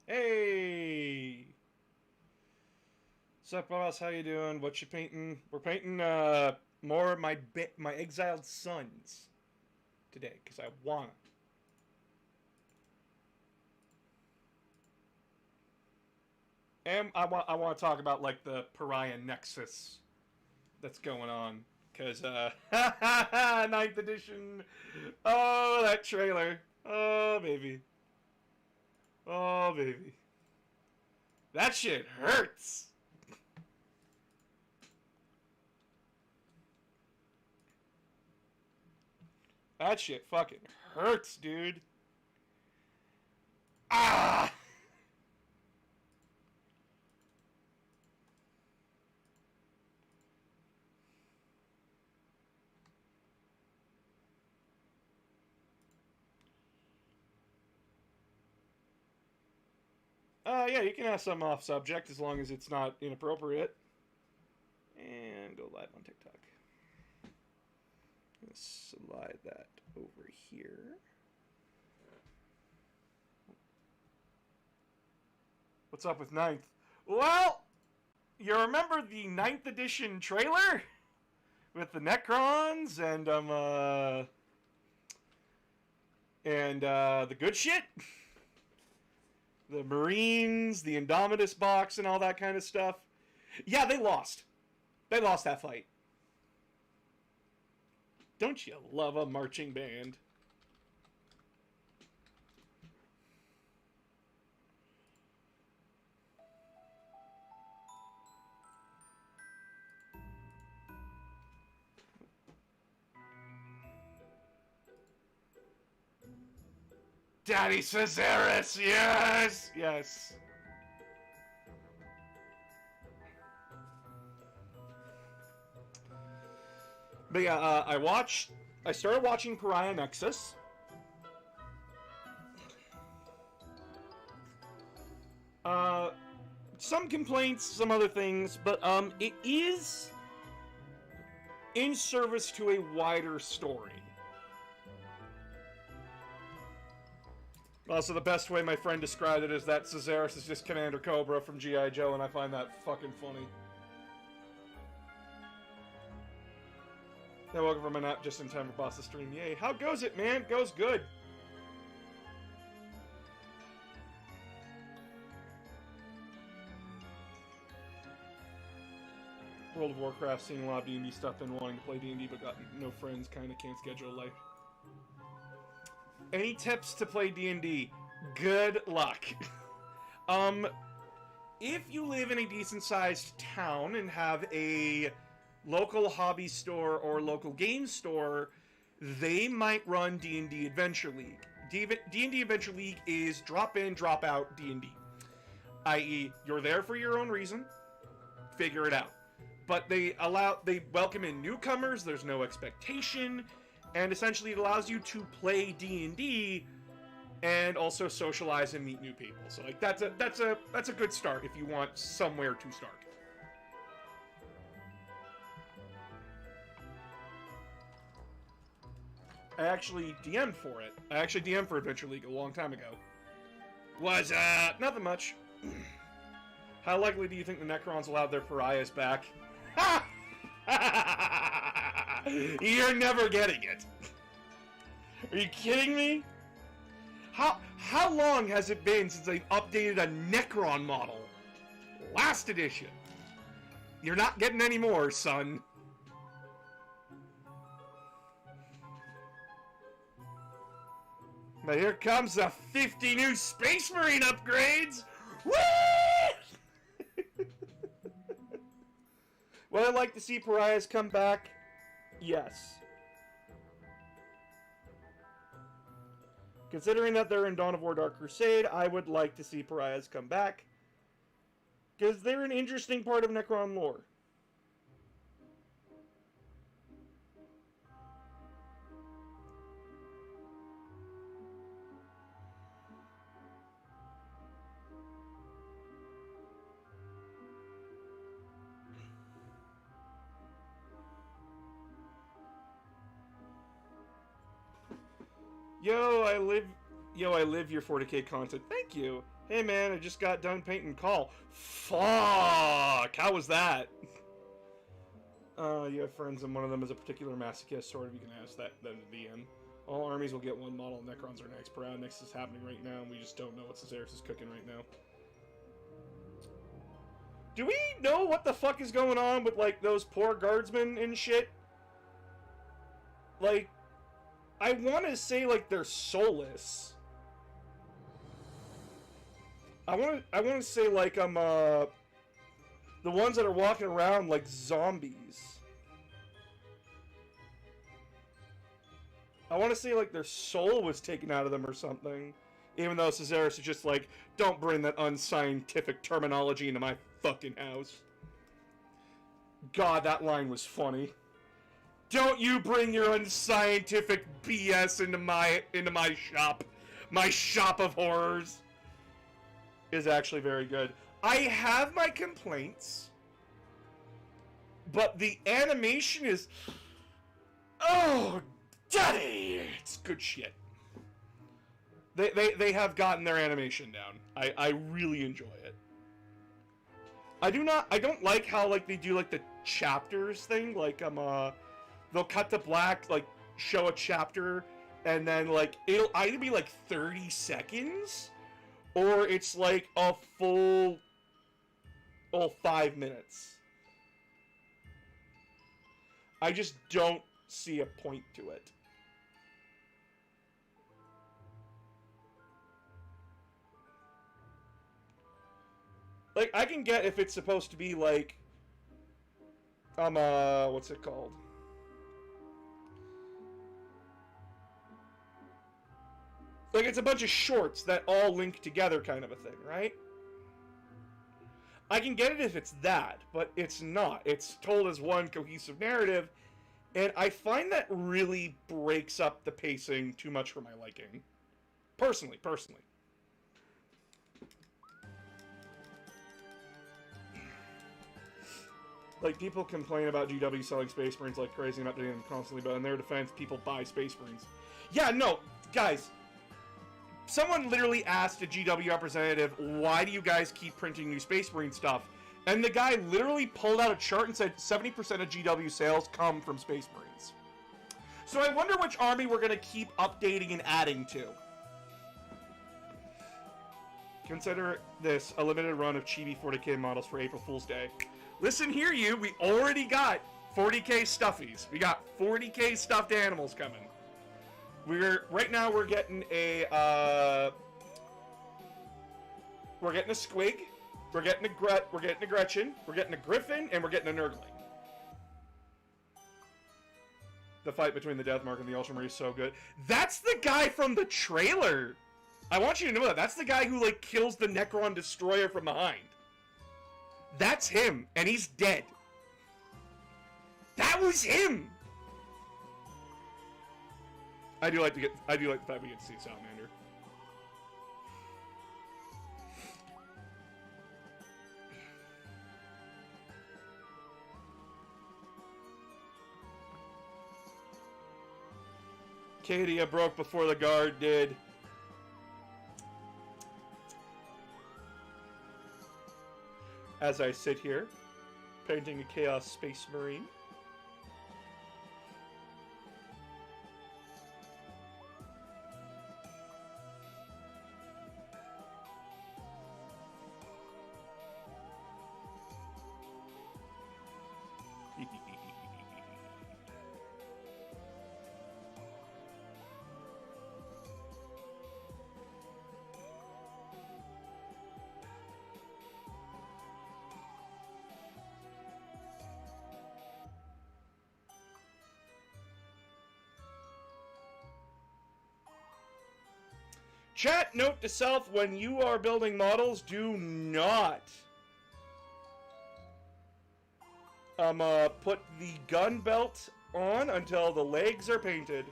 Hey! Sup, boss? How you doing? What you painting? We're painting more of my exiled sons today because I wanna. And I want to talk about like the pariah Nexus that's going on because ninth edition. Oh, that trailer. Oh baby. Oh baby. That shit hurts. That shit fucking hurts, dude. Ah! Yeah, you can have some off subject as long as it's not inappropriate. And go live on TikTok. Let's slide that over here. What's up with ninth? Well, you remember the ninth edition trailer with the Necrons and the good shit, the Marines, the Indomitus box, and all that kind of stuff. Yeah, they lost. They lost that fight. Don't you love a marching band? Daddy Caesarus, yes, yes. But yeah, I started watching Pariah Nexus. Some complaints, some other things, but it is in service to a wider story. Also, the best way my friend described it is that Caesarus is just Commander Cobra from G.I. Joe, and I find that fucking funny. Yeah, welcome from my nap just in time for boss to stream. Yay. How goes it, man? Goes good. World of Warcraft, seeing a lot of D&D stuff, been wanting to play D&D, but got no friends, kinda can't schedule life. Any tips to play D&D? Good luck. If you live in a decent-sized town and have a local hobby store or local game store, they might run D&D Adventure League. D&D Adventure League is drop-in, drop-out D&D. I.e., you're there for your own reason, figure it out. But they welcome in newcomers, there's no expectation, and essentially it allows you to play D&D and also socialize and meet new people. So like that's a good start if you want somewhere to start. I actually DM'd for it. I actually DM'd for Adventure League a long time ago. Was nothing much. How likely do you think the Necrons will have their pariahs back? You're never getting it. Are you kidding me? How long has it been since they've updated a Necron model? Last edition. You're not getting any more, son. Now here comes the 50 new Space Marine upgrades! Woo! Would I like to see pariahs come back? Yes. Considering that they're in Dawn of War Dark Crusade, I would like to see pariahs come back. Because they're an interesting part of Necron lore. Yo, I live your 40k content. Thank you. Hey man, I just got done painting Call. Fuck! How was that? You have friends and one of them is a particular masochist, sort of. You can ask that then at the end. All armies will get one model. Necrons are next. Parade Nexus is happening right now, and we just don't know what Caesarus is cooking right now. Do we know what the fuck is going on with, like, those poor guardsmen and shit? Like, I want to say, like, they're soulless. I want to say, like, the ones that are walking around like zombies. I want to say, like, their soul was taken out of them or something. Even though Caesarus is just like, don't bring that unscientific terminology into my fucking house. God, that line was funny. Don't you bring your unscientific BS into my shop. My shop of horrors. Is actually very good. I have my complaints, but the animation is... Oh, daddy! It's good shit. They have gotten their animation down. I really enjoy it. I don't like how, like, they do, like, the chapters thing. Like, they'll cut to black, like, show a chapter, and then, like, it'll either be, like, 30 seconds... or it's like a full 5 minutes. I just don't see a point to it. Like, I can get if it's supposed to be like, what's it called? Like, it's a bunch of shorts that all link together kind of a thing, right? I can get it if it's that, but it's not. It's told as one cohesive narrative, and I find that really breaks up the pacing too much for my liking. Personally. Like, people complain about GW selling Space Marines like crazy and updating them constantly, but in their defense, people buy Space Marines. Yeah, no, guys... Someone literally asked a GW representative, why do you guys keep printing new Space Marine stuff? And the guy literally pulled out a chart and said 70% of GW sales come from Space Marines. So I wonder which army we're going to keep updating and adding to. Consider this a limited run of chibi 40k models for April Fool's Day. Listen here, you. We already got 40k stuffies. We got 40k stuffed animals coming. Right now we're getting a squig, we're getting a Gretchen, we're getting a Griffin, and we're getting a Nurgling. The fight between the Deathmark and the Ultramarine is so good. That's the guy from the trailer. I want you to know that. That's the guy who, like, kills the Necron Destroyer from behind. That's him, and he's dead. That was him. I do like the fact we get to see Salamander. Cadia broke before the guard did. As I sit here, painting a Chaos Space Marine. Chat, note to self, when you are building models, do not put the gun belt on until the legs are painted.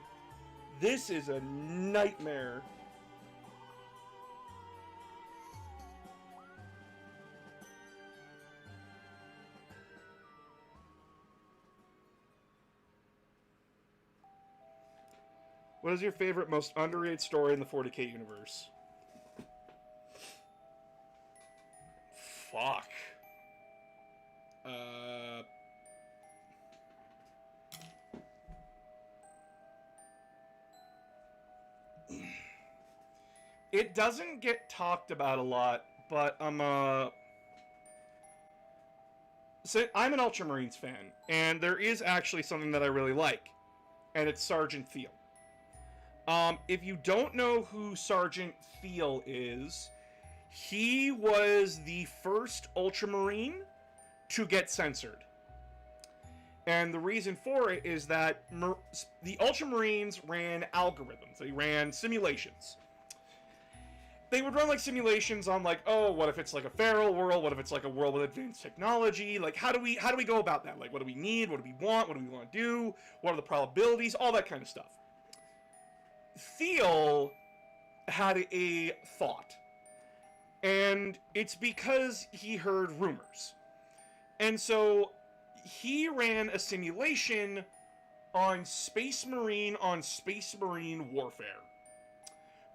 This is a nightmare. What is your favorite, most underrated story in the 40k universe? fuck. It doesn't get talked about a lot, but so I'm an Ultramarines fan, and there is actually something that I really like, and it's Sergeant Thiel. If you don't know who Sergeant Thiel is, he was the first Ultramarine to get censored. And the reason for it is that the Ultramarines ran algorithms. They ran simulations. They would run like simulations on like, oh, what if it's like a feral world? What if it's like a world with advanced technology? Like, how do we go about that? Like, what do we need? What do we want? What do we want to do? What are the probabilities? All that kind of stuff. Thiel had a thought, and it's because he heard rumors. And so he ran a simulation on Space Marine warfare,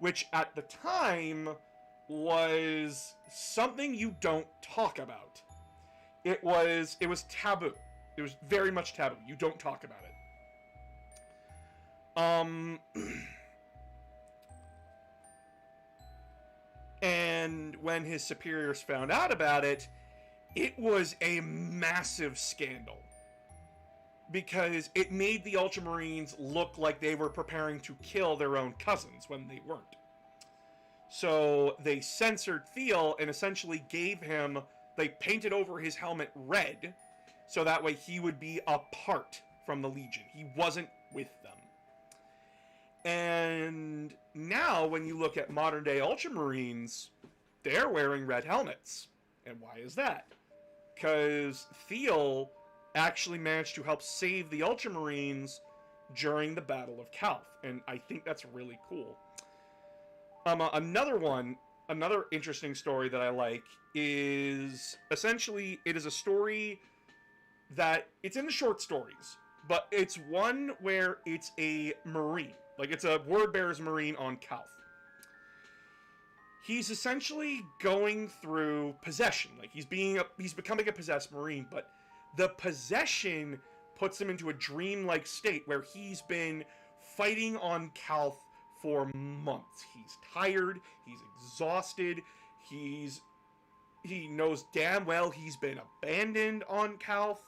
which at the time was something you don't talk about. It was taboo. It was very much taboo. You don't talk about it. And when his superiors found out about it, it was a massive scandal. Because it made the Ultramarines look like they were preparing to kill their own cousins when they weren't. So they censored Thiel and essentially they painted over his helmet red, so that way he would be apart from the Legion. He wasn't with them. And now, when you look at modern-day Ultramarines, they're wearing red helmets. And why is that? Because Thiel actually managed to help save the Ultramarines during the Battle of Calth, and I think that's really cool. Another interesting story that I like is essentially it is a story that it's in the short stories, but it's one where it's a Marine. Like, it's a Wordbearer's Marine on Calth. He's essentially going through possession. Like, he's becoming a possessed Marine, but the possession puts him into a dreamlike state where he's been fighting on Calth for months. He's tired, he's exhausted, he knows damn well he's been abandoned on Calth,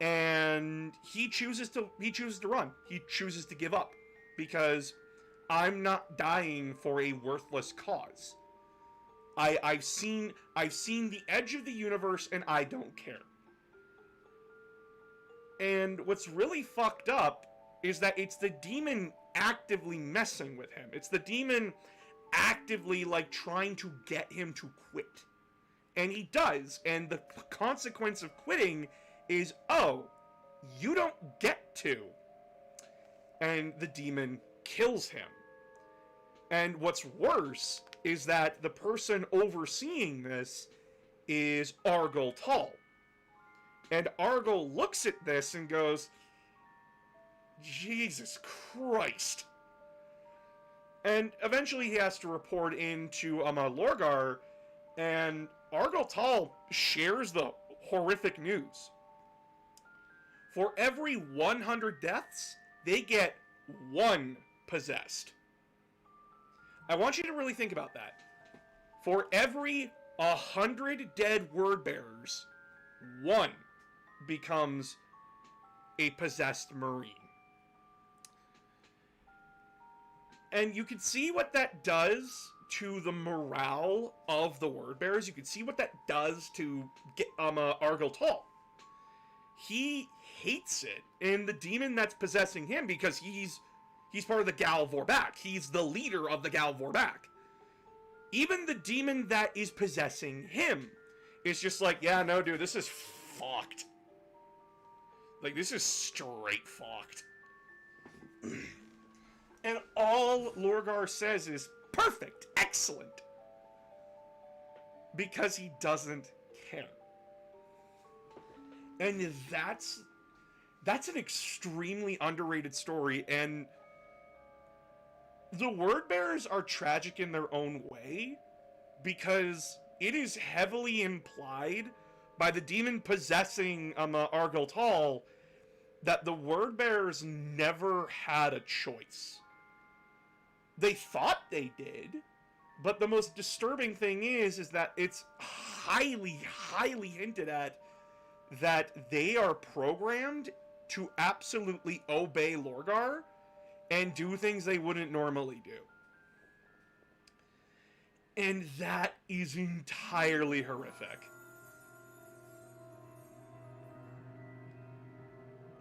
and he chooses to run. He chooses to give up. Because I'm not dying for a worthless cause. I've seen the edge of the universe, and I don't care. And what's really fucked up is that it's the demon actively messing with him. It's the demon actively, like, trying to get him to quit. And he does, and the consequence of quitting is, oh, you don't get to. And the demon kills him. And what's worse is that the person overseeing this is Argol Tall. And Argol looks at this and goes, Jesus Christ. And eventually he has to report into Lorgar, and Argol Tall shares the horrific news. For every 100 deaths, they get one possessed. I want you to really think about that. For every 100 dead word bearers, one becomes a possessed Marine. And you can see what that does to the morale of the word bearers. You can see what that does to get Argol Tall. He hates it, and the demon that's possessing him, because he's part of the Gal Vorbak. He's the leader of the Gal Vorbak. Even the demon that is possessing him is just like, yeah, no, dude, this is fucked. Like, this is straight fucked. And all Lorgar says is, perfect, excellent. Because he doesn't care. And that's an extremely underrated story, and the word bearers are tragic in their own way, because it is heavily implied by the demon possessing Argyle Hall that the word bearers never had a choice. They thought they did, but the most disturbing thing is that it's highly, highly hinted at that they are programmed to absolutely obey Lorgar and do things they wouldn't normally do. And that is entirely horrific.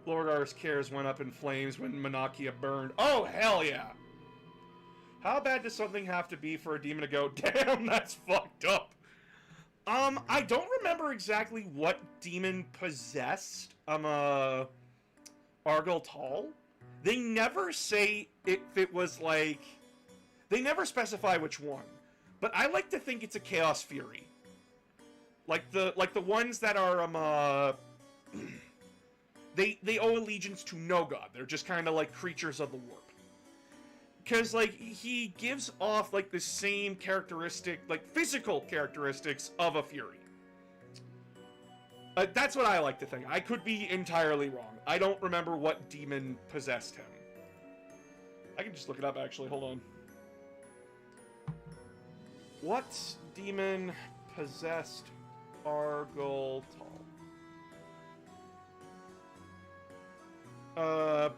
Lorgar's cares went up in flames when Monarchia burned. Oh, hell yeah! How bad does something have to be for a demon to go, damn, that's fucked up? I don't remember exactly what demon possessed, Argyle Hall. They never say if it was, like... They never specify which one. But I like to think it's a Chaos Fury. Like the ones that are, They owe allegiance to no god. They're just kind of like creatures of the warp. Because, like, he gives off, like, the same characteristic, like, physical characteristics of a Fury. That's what I like to think. I could be entirely wrong. I don't remember what demon possessed him. I can just look it up, actually. Hold on. What demon possessed Argyle Hall?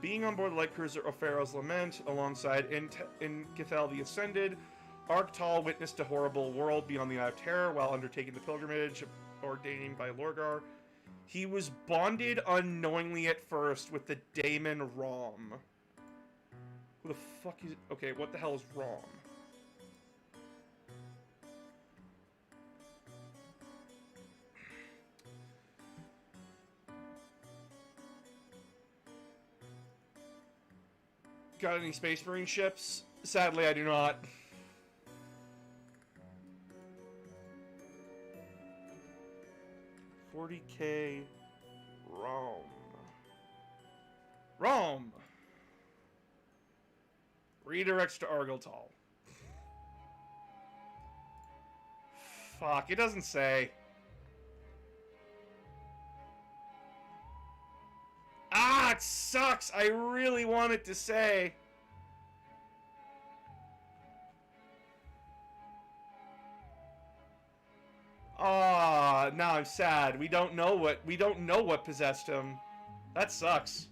Being on board the light cruiser O'Pharaoh's Lament, alongside Ingithel the Ascended, Argtal witnessed a horrible world beyond the Eye of Terror while undertaking the pilgrimage ordained by Lorgar. He was bonded unknowingly at first with the daemon Rom. Who the fuck is... Okay, what the hell is Rom? Got any Space Marine ships? Sadly, I do not. $40K Rome. Rome! Redirects to Argyle Hall. Fuck, it doesn't say. Ah, it sucks! I really want it to say. Ah, now I'm sad. We don't know what possessed him. That sucks.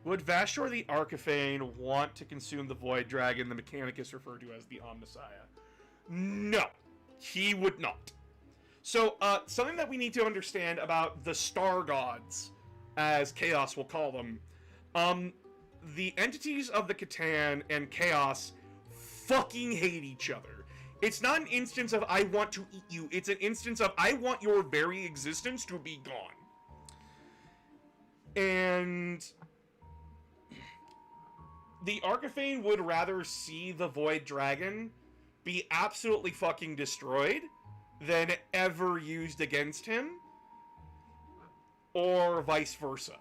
Would Vashtor the Archifane want to consume the Void Dragon the Mechanicus referred to as the Omnissiah? No, he would not. So, something that we need to understand about the Star Gods, as Chaos will call them, the entities of the Catan and Chaos fucking hate each other. It's not an instance of, I want to eat you. It's an instance of, I want your very existence to be gone. And the Archifane would rather see the Void Dragon be absolutely fucking destroyed than ever used against him, or vice versa.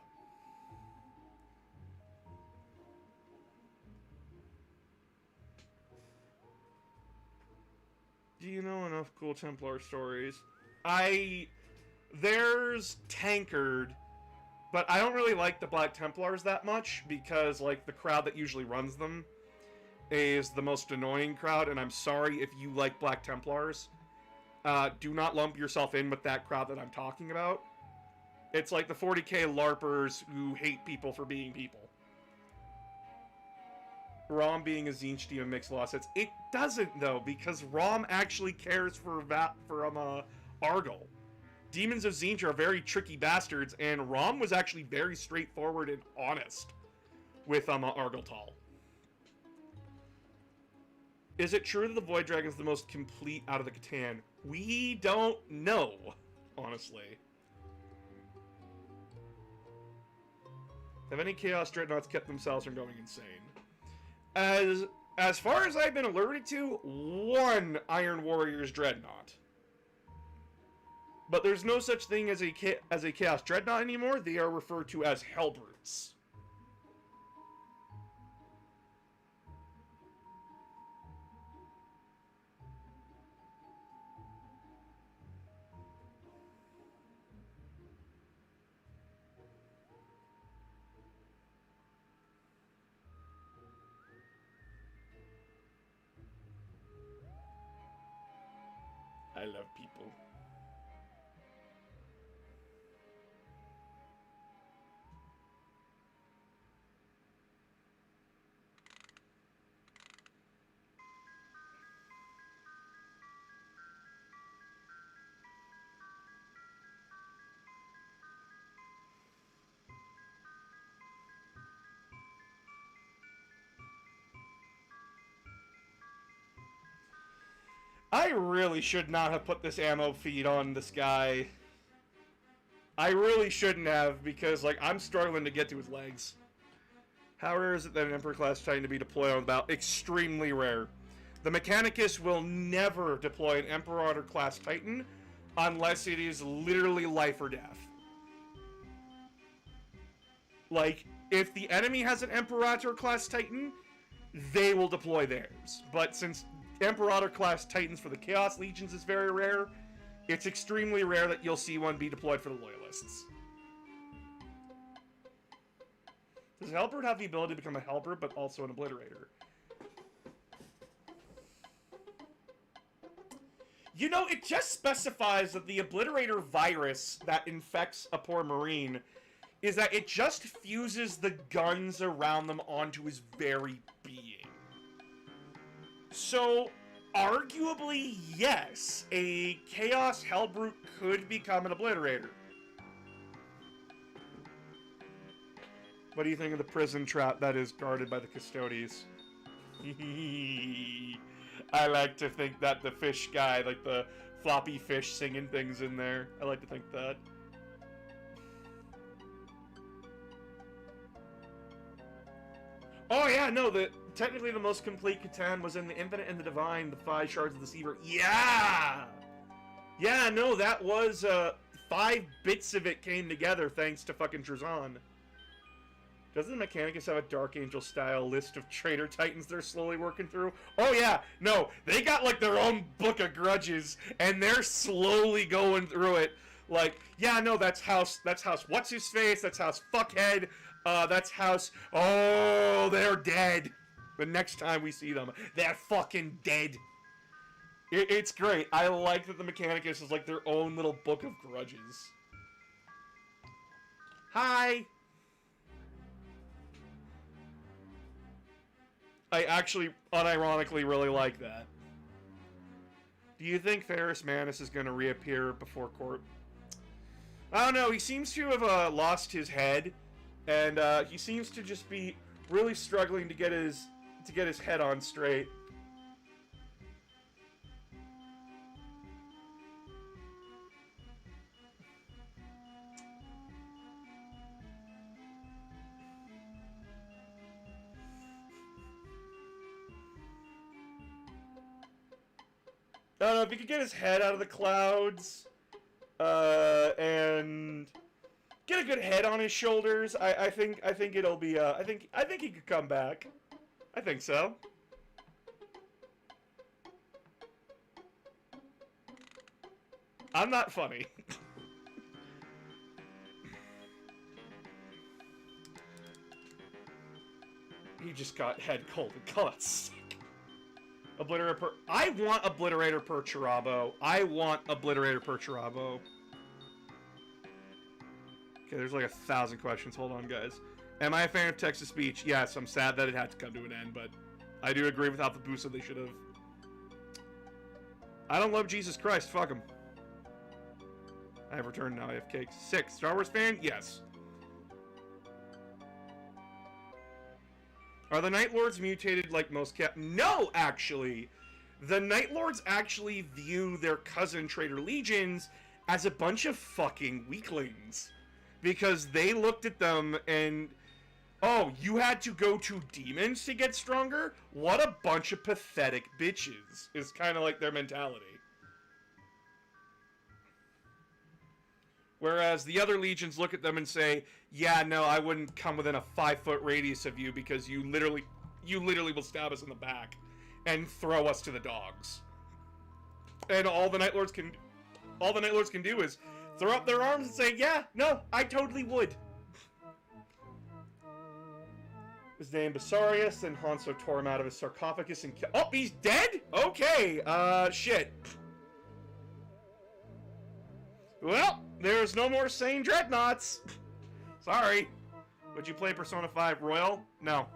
Do you know enough cool Templar stories? There's Tankard, but I don't really like the Black Templars that much, because, like, the crowd that usually runs them is the most annoying crowd, and I'm sorry if you like Black Templars. Do not lump yourself in with that crowd that I'm talking about. It's like the 40K LARPers who hate people for being people. Rom being a Tzeentch demon makes a lot of sense. It doesn't, though, because Rom actually cares for Argyle. Demons of Tzeentch are very tricky bastards, and Rom was actually very straightforward and honest with Argyle Hall. Is it true that the Void Dragon is the most complete out of the Catan? We don't know, honestly. Have any Chaos Dreadnoughts kept themselves from going insane? As far as I've been alerted to, one Iron Warrior's Dreadnought. But there's no such thing as a Chaos Dreadnought anymore. They are referred to as Hellbrutes. love people. I really should not have put this ammo feed on this guy. I really shouldn't have, because, like, I'm struggling to get to his legs. How rare is it that an Emperor class Titan to be deployed on the battle? Extremely rare. The Mechanicus will never deploy an Emperor class Titan unless it is literally life or death. Like, if the enemy has an Imperator class Titan, they will deploy theirs. But since Imperator class Titans for the Chaos Legions is very rare, it's extremely rare that you'll see one be deployed for the Loyalists. Does Halberd have the ability to become a Halberd, but also an Obliterator? You know, it just specifies that the Obliterator virus that infects a poor Marine is that it just fuses the guns around them onto his very being. So, arguably, yes, a Chaos Hellbrute could become an Obliterator. What do you think of the prison trap that is guarded by the Custodes? I like to think that the fish guy, like the floppy fish singing things in there, I like to think that. Oh yeah, no, technically the most complete Catan was in the Infinite and the Divine, the 5 Shards of the Seaver. Yeah! Yeah, no, that was, 5 bits of it came together thanks to fucking Drazan. Doesn't the Mechanicus have a Dark Angel style list of traitor titans they're slowly working through? Oh yeah, no, they got like their own book of grudges, and they're slowly going through it. Like, yeah, no, that's House what's his face, that's House Fuckhead, that's House, oh, they're dead. The next time we see them, they're fucking dead. It's great. I like that the Mechanicus is like their own little book of grudges. Hi! I actually, unironically, really like that. Do you think Ferrus Manus is going to reappear before court? I don't know. He seems to have lost his head, and he seems to just be really struggling to get his head on straight. I don't know, if he could get his head out of the clouds, and get a good head on his shoulders, I think it'll be, I think he could come back. I think so. I'm not funny. He just got head cold and cuts. Obliterator per... I want Obliterator per Chirabo. I want Obliterator per Chirabo. Okay, there's like 1,000 questions. Hold on, guys. Am I a fan of text to speech? Yes, I'm sad that it had to come to an end, but I do agree with Alpha Booster they should have. I don't love Jesus Christ. Fuck him. I have returned now. I have cakes. 6. Star Wars fan? Yes. Are the Night Lords mutated like most No, actually! The Night Lords actually view their cousin Traitor Legions as a bunch of fucking weaklings. Because they looked at them and... Oh, you had to go to demons to get stronger? What a bunch of pathetic bitches, is kind of like their mentality. Whereas the other legions look at them and say, yeah, no, I wouldn't come within a 5-foot radius of you because you literally will stab us in the back and throw us to the dogs. And all the Night Lords can do is throw up their arms and say, yeah, no, I totally would. His name Basarius, and Hanso tore him out of his sarcophagus and oh, he's dead? Okay, shit. Well, there's no more sane dreadnoughts. Sorry. Would you play Persona 5 Royal? No.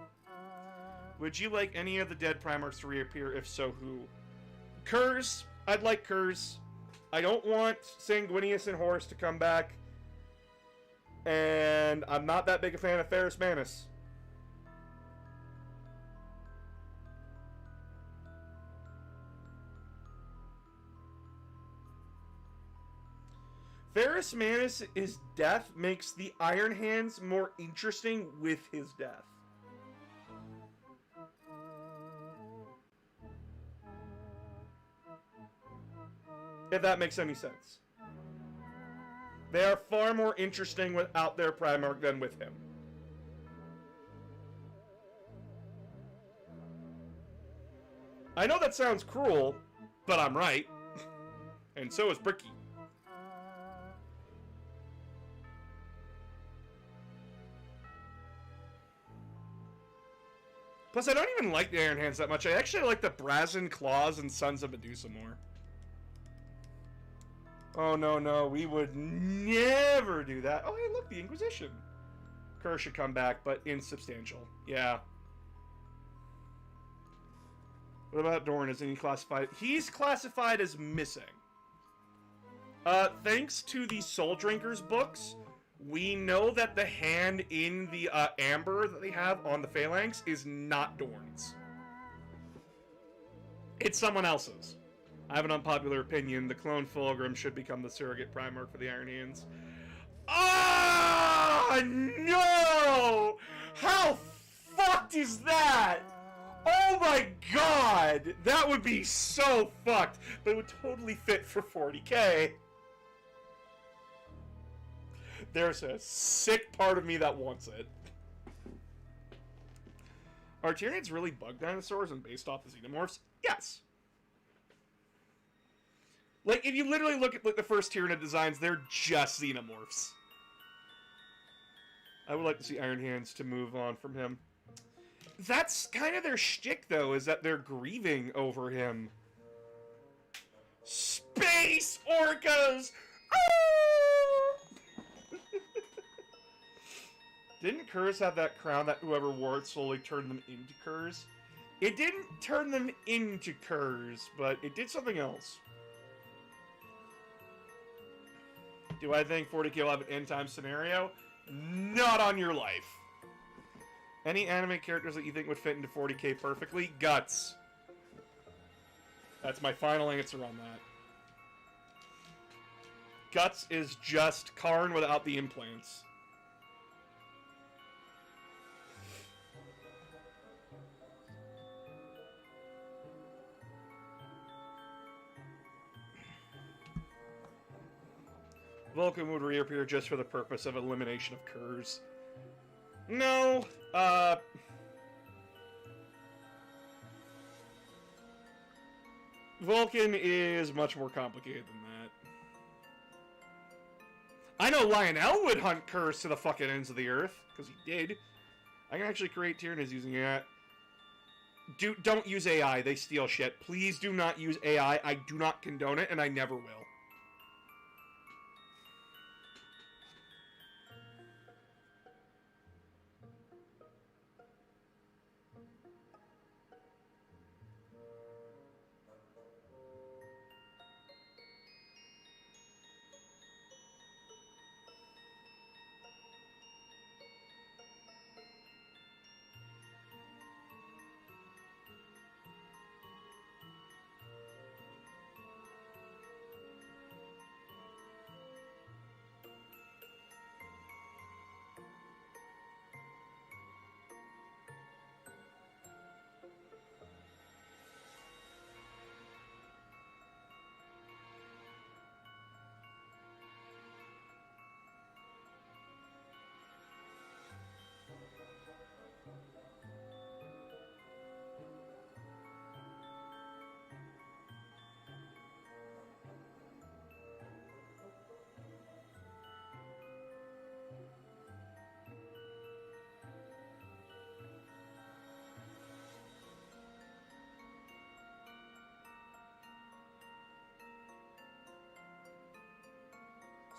Would you like any of the dead Primarchs to reappear? If so, who? Kurz. I'd like Kurz. I don't want Sanguinius and Horus to come back. And I'm not that big a fan of Ferrus Manus. Ferrus Manus' death makes the Iron Hands more interesting with his death. If that makes any sense. They are far more interesting without their Primarch than with him. I know that sounds cruel, but I'm right. And so is Bricky. Plus, I don't even like the Iron Hands that much. I actually like the Brazen Claws and Sons of Medusa more. Oh, no, no. We would never do that. Oh, hey, look, the Inquisition. Kerr should come back, but insubstantial. Yeah. What about Dorn? Isn't he classified? He's classified as missing. Thanks to the Soul Drinkers books, we know that the hand in the amber that they have on the Phalanx is not Dorn's. It's someone else's. I have an unpopular opinion. The clone Fulgrim should become the surrogate Primarch for the Iron Hands. Ah, no! How fucked is that? Oh my god! That would be so fucked, but it would totally fit for 40k. There's a sick part of me that wants it. Are Tyranids really bug dinosaurs and based off the xenomorphs? Yes. Like, if you literally look at like, the first Tyranid designs, they're just xenomorphs. I would like to see Iron Hands to move on from him. That's kind of their shtick, though, is that they're grieving over him. Space orcas! Didn't Kurz have that crown that whoever wore it slowly turned them into Kurz? It didn't turn them into Kurz, but it did something else. Do I think 40k will have an end time scenario? Not on your life. Any anime characters that you think would fit into 40k perfectly? Guts. That's my final answer on that. Guts is just Karn without the implants. Vulcan would reappear just for the purpose of elimination of Kurz. No, Vulcan is much more complicated than that. I know Lionel would hunt Kurz to the fucking ends of the earth, because he did. I can actually create Tyranids using that. Don't use AI, they steal shit. Please do not use AI, I do not condone it, and I never will.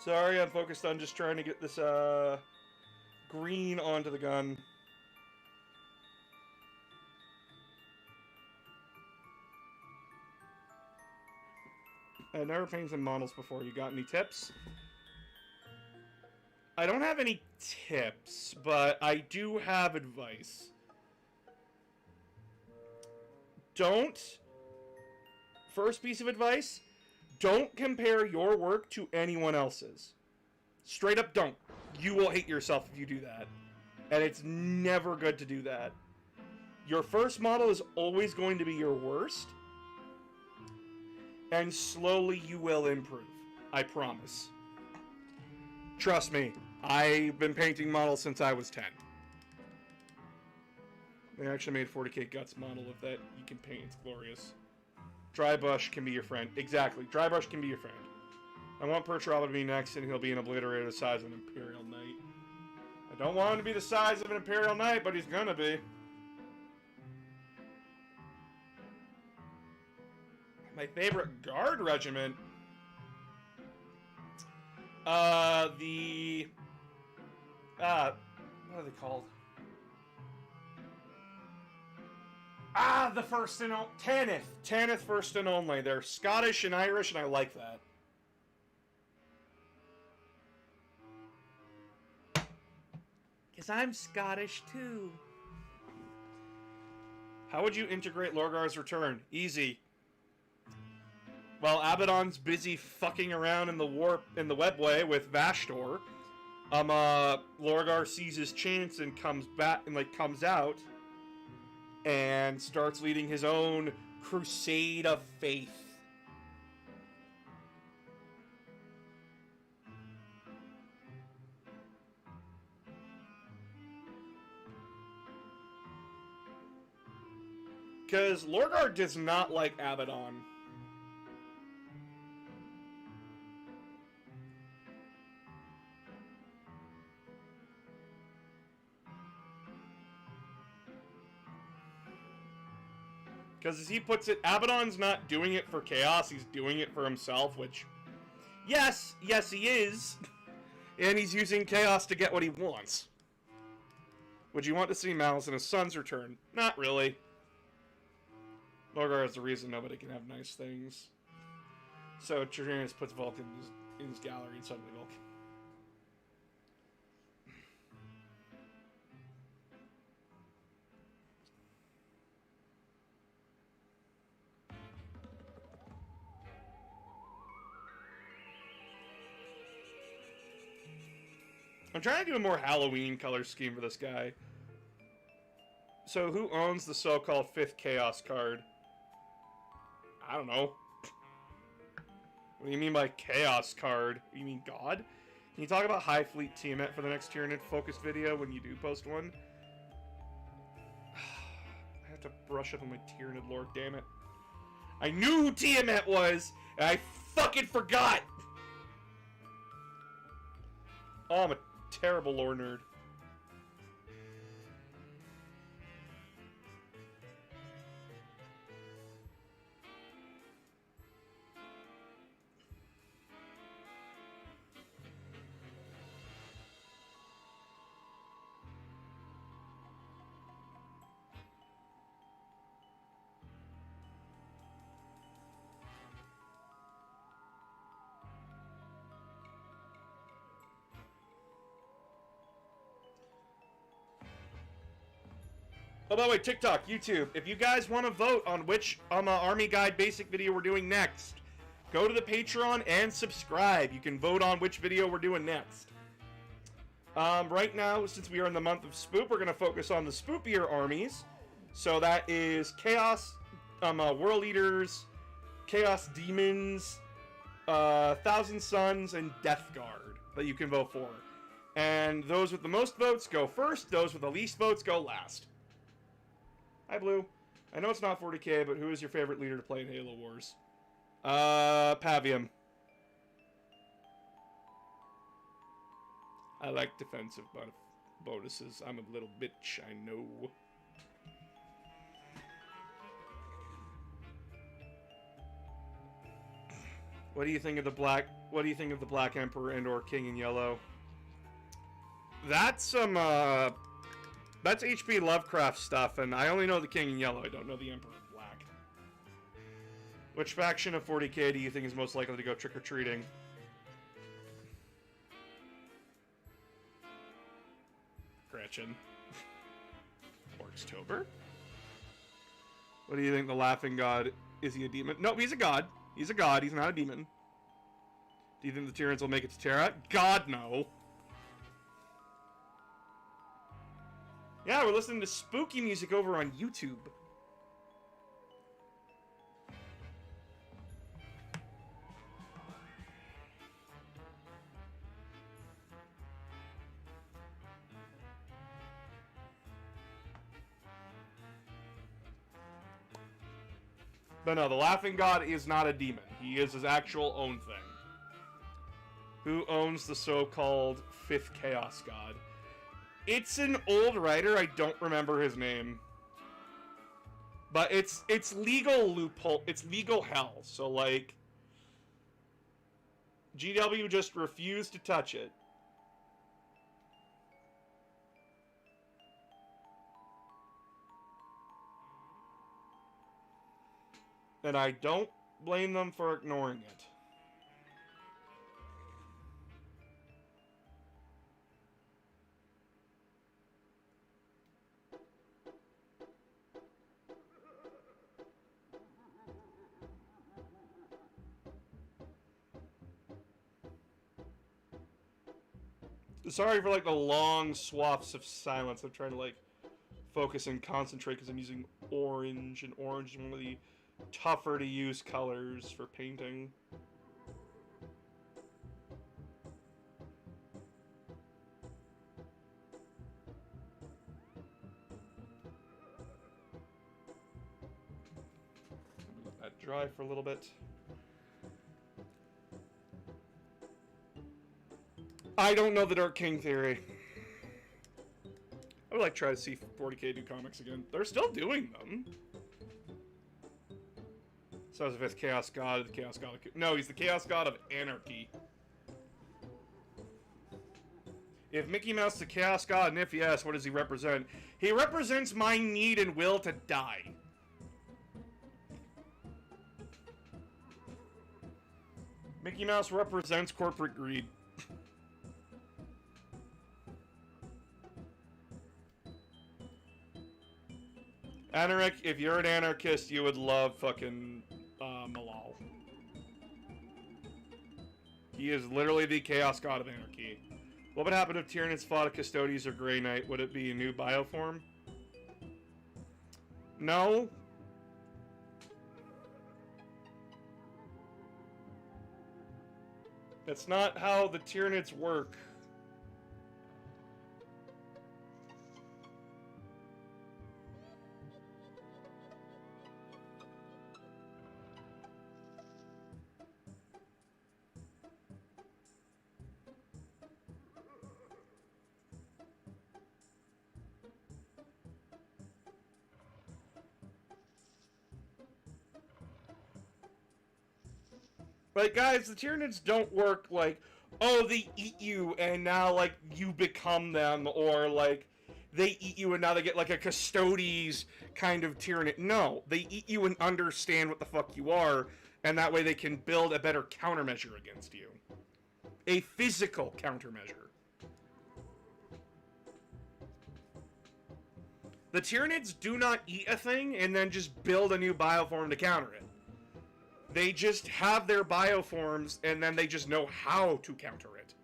Sorry, I'm focused on just trying to get this green onto the gun. I've never painted some models before. You got any tips? I don't have any tips, but I do have advice. First piece of advice, don't compare your work to anyone else's. Straight up don't. You will hate yourself if you do that. And it's never good to do that. Your first model is always going to be your worst. And slowly you will improve. I promise. Trust me, I've been painting models since I was 10. They actually made 40k Guts model of that you can paint. It's glorious. Dry brush can be your friend. Exactly. Dry brush can be your friend. I want Pertrava to be next, and he'll be an obliterator the size of an Imperial Knight. I don't want him to be the size of an Imperial Knight, but he's gonna be. My favorite guard regiment? What are they called? The first and only. Tanith. Tanith first and only. They're Scottish and Irish, and I like that. Because I'm Scottish, too. How would you integrate Lorgar's return? Easy. While Abaddon's busy fucking around in the webway with Vashtor, Lorgar sees his chance and comes back and comes out and starts leading his own crusade of faith. Because Lorgar does not like Abaddon. Because as he puts it, Abaddon's not doing it for chaos, he's doing it for himself, which... Yes he is. And he's using chaos to get what he wants. Would you want to see Malice and his son's return? Not really. Lorgar is the reason nobody can have nice things. So Tyrannus puts Vulcan in his gallery and suddenly Vulcan. I'm trying to do a more Halloween color scheme for this guy. So who owns the so-called 5th Chaos card? I don't know. What do you mean by Chaos card? You mean God? Can you talk about High Fleet Tiamat for the next Tyranid focused video when you do post one? I have to brush up on my Tyranid lore, damn it. I knew who Tiamat was, and I fucking forgot! Oh, I'm a terrible lore nerd. Oh, by the way, TikTok, YouTube, if you guys want to vote on which Army Guide basic video we're doing next, go to the Patreon and subscribe. You can vote on which video we're doing next. Right now, since we are in the month of Spoop, we're going to focus on the spoopier armies. So that is Chaos, World Eaters, Chaos Demons, Thousand Suns, and Death Guard that you can vote for. And those with the most votes go first, those with the least votes go last. Hi, Blue. I know it's not 40k, but who is your favorite leader to play in Halo Wars? Pavium. I like defensive bonuses. I'm a little bitch, I know. What do you think of the Black? What do you think of the Black Emperor and/or King in Yellow? That's some that's H.P. Lovecraft stuff, and I only know the King in Yellow. I don't know the Emperor in Black. Which faction of 40k do you think is most likely to go trick or treating? Gretchen. Orkstober. What do you think? The Laughing God? Is he a demon? No, he's a god. He's a god. He's not a demon. Do you think the Tyranids will make it to Terra? God, no. Yeah, we're listening to spooky music over on YouTube. But no, the Laughing God is not a demon. He is his actual own thing. Who owns the so-called Fifth Chaos God? It's an old writer. I don't remember his name. But it's legal loophole. It's legal hell. So, like, GW just refused to touch it. And I don't blame them for ignoring it. Sorry for, like, the long swaths of silence. I'm trying to, like, focus and concentrate because I'm using orange, and orange is one of the tougher to use colors for painting. Let that dry for a little bit. I don't know the Dark King theory. I would like to try to see 40k do comics again. They're still doing them. So is the Fifth Chaos God, the Chaos God of... No, he's the Chaos God of Anarchy. If Mickey Mouse is the Chaos God, and if yes, what does he represent? He represents my need and will to die. Mickey Mouse represents corporate greed. Anarch, if you're an anarchist, you would love fucking Malal. He is literally the Chaos God of Anarchy. What would happen if Tyranids fought a Custodes or Grey Knight? Would it be a new bioform? No. That's not how the Tyranids work. Like, guys, the Tyranids don't work like, oh, they eat you and now, like, you become them, or, like, they eat you and now they get, like, a Custodes kind of Tyranid. No, they eat you and understand what the fuck you are, and that way they can build a better countermeasure against you. A physical countermeasure. The Tyranids do not eat a thing and then just build a new bioform to counter it. They just have their bioforms, and then they just know how to counter it.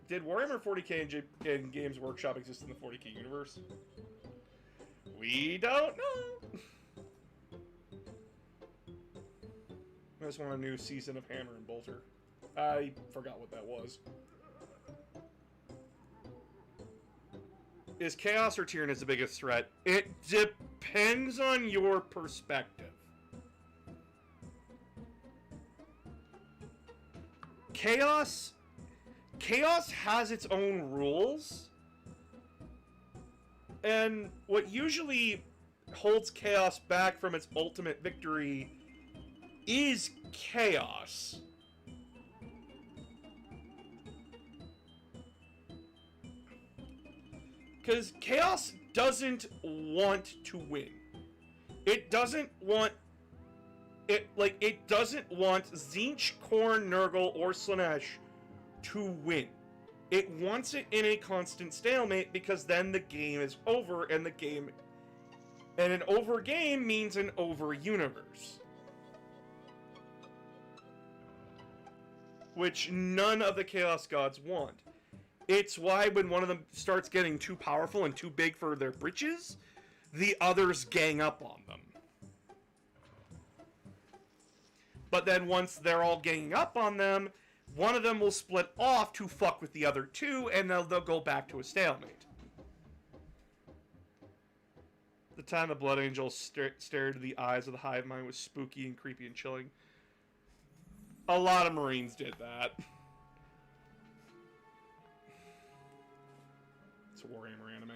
Did Warhammer 40k and Games Workshop exist in the 40k universe? We don't know. I just want a new season of Hammer and Bolter. I forgot what that was. Is Chaos or Tyranids the biggest threat? It depends on your perspective. Chaos has its own rules. And what usually holds Chaos back from its ultimate victory is chaos. Because chaos doesn't want to win. It doesn't want... It doesn't want Tzeentch, Khorne, Nurgle, or Slaanesh to win. It wants it in a constant stalemate because then the game is over, and and an over game means an over universe. Which none of the Chaos Gods want. It's why when one of them starts getting too powerful and too big for their britches, the others gang up on them. But then once they're all ganging up on them, one of them will split off to fuck with the other two, and they'll go back to a stalemate. The time the Blood Angels stared into the eyes of the hive mind was spooky and creepy and chilling. A lot of Marines did that. It's a Warhammer anime.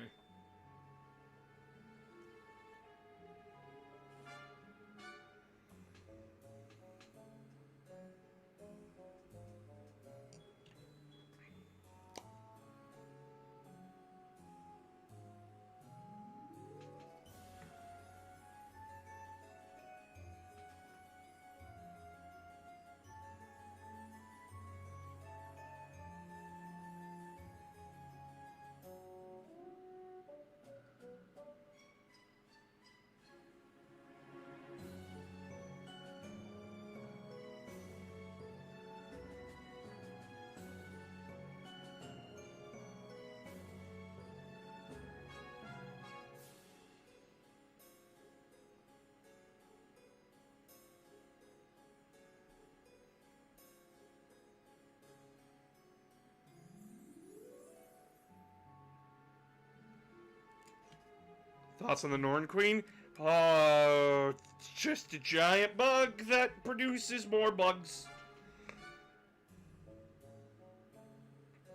Thoughts on the Norn Queen? Oh, it's just a giant bug that produces more bugs.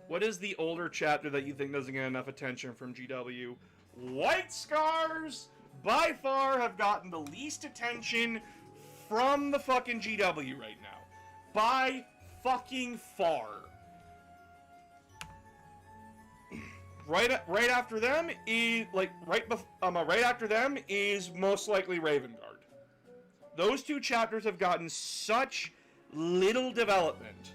What is the older chapter that you think doesn't get enough attention from GW? White Scars, by far, have gotten the least attention from the fucking GW right now. By fucking far. Right after them is right after them is most likely Ravengard. Those two chapters have gotten such little development.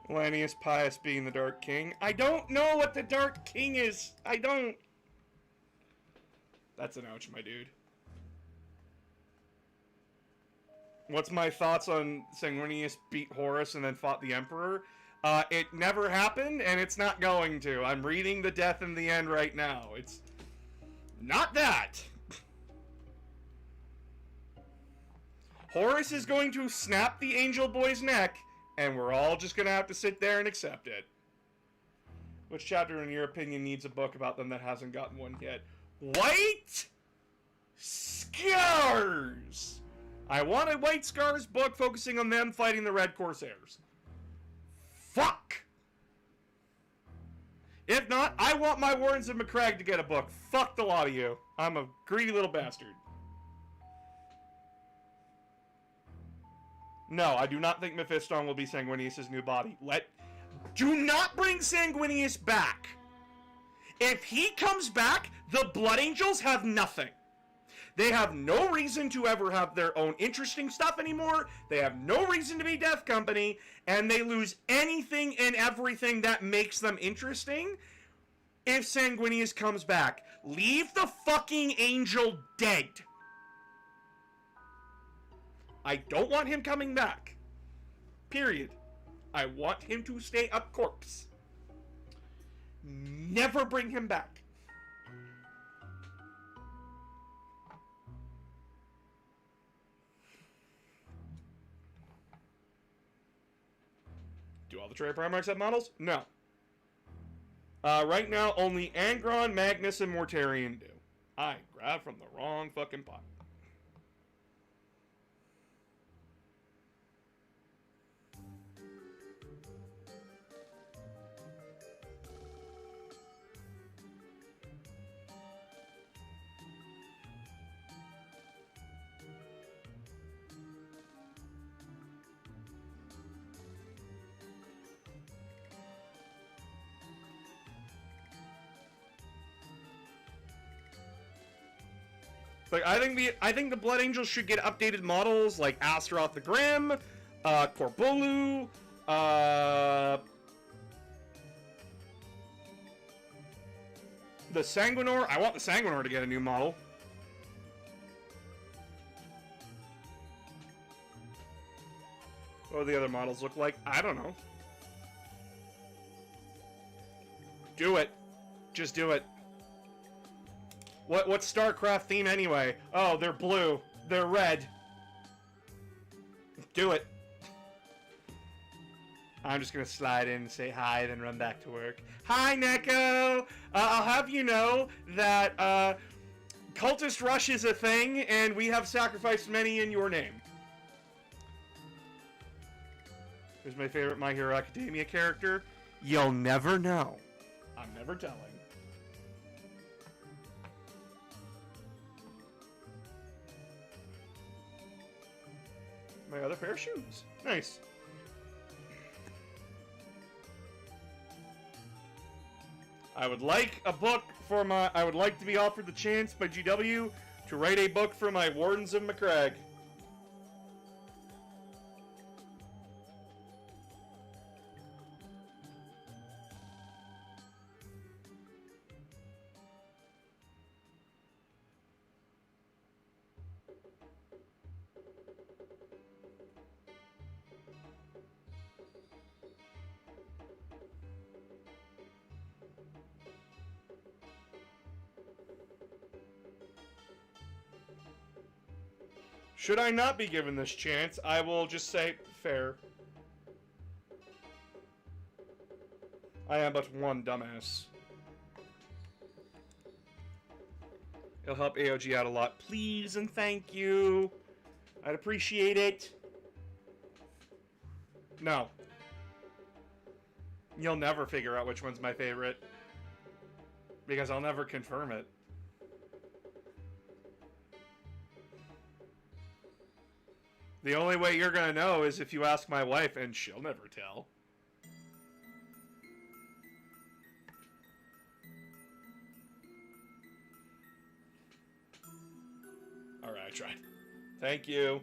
Lanius Pius being the Dark King. I don't know what the Dark King is. I don't. That's an ouch, my dude. What's my thoughts on Sanguinius beat Horus and then fought the Emperor? It never happened, and it's not going to. I'm reading The Death in the End right now. It's not that. Horus is going to snap the Angel Boy's neck, and we're all just going to have to sit there and accept it. Which chapter, in your opinion, needs a book about them that hasn't gotten one yet? White Scars! I want a White Scars book focusing on them fighting the Red Corsairs. Fuck! If not, I want my Wardens of Macragge to get a book. Fuck the lot of you. I'm a greedy little bastard. No, I do not think Mephiston will be Sanguinius' new body. Do not bring Sanguinius back. If he comes back, the Blood Angels have nothing. They have no reason to ever have their own interesting stuff anymore. They have no reason to be Death Company, and they lose anything and everything that makes them interesting if Sanguinius comes back. Leave the fucking angel dead. I don't want him coming back. Period. I want him to stay a corpse. Never bring him back. Do all the Trade Primarchs have models? No. Right now, only Angron, Magnus, and Mortarion do. I grabbed from the wrong fucking pot. Like, I think the Blood Angels should get updated models like Astaroth the Grim, Korbulu, the Sanguinor. I want the Sanguinor to get a new model. What do the other models look like? I don't know. Do it. Just do it. What's StarCraft theme anyway? Oh, they're blue. They're red. Do it. I'm just gonna slide in and say hi, then run back to work. Hi, Neko! I'll have you know that, Cultist Rush is a thing, and we have sacrificed many in your name. Who's my favorite My Hero Academia character? You'll never know. I'm never telling. My other pair of shoes. Nice. I would like a book for my... I would like to be offered the chance by GW to write a book for my Wardens of McCrag. Should I not be given this chance, I will just say, fair. I am but one dumbass. It'll help AOG out a lot. Please and thank you. I'd appreciate it. No. You'll never figure out which one's my favorite. Because I'll never confirm it. The only way you're gonna know is if you ask my wife, and she'll never tell. Alright, I tried. Thank you.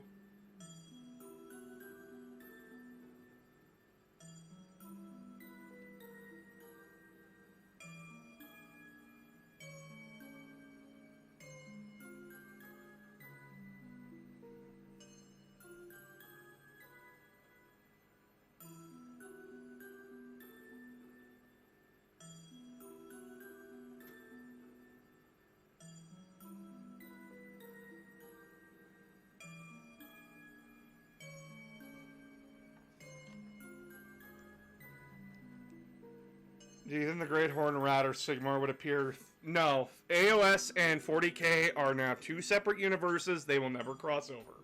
Do you think the Great Horn Rat or Sigmar would appear? No. AOS and 40k are now two separate universes. They will never cross over.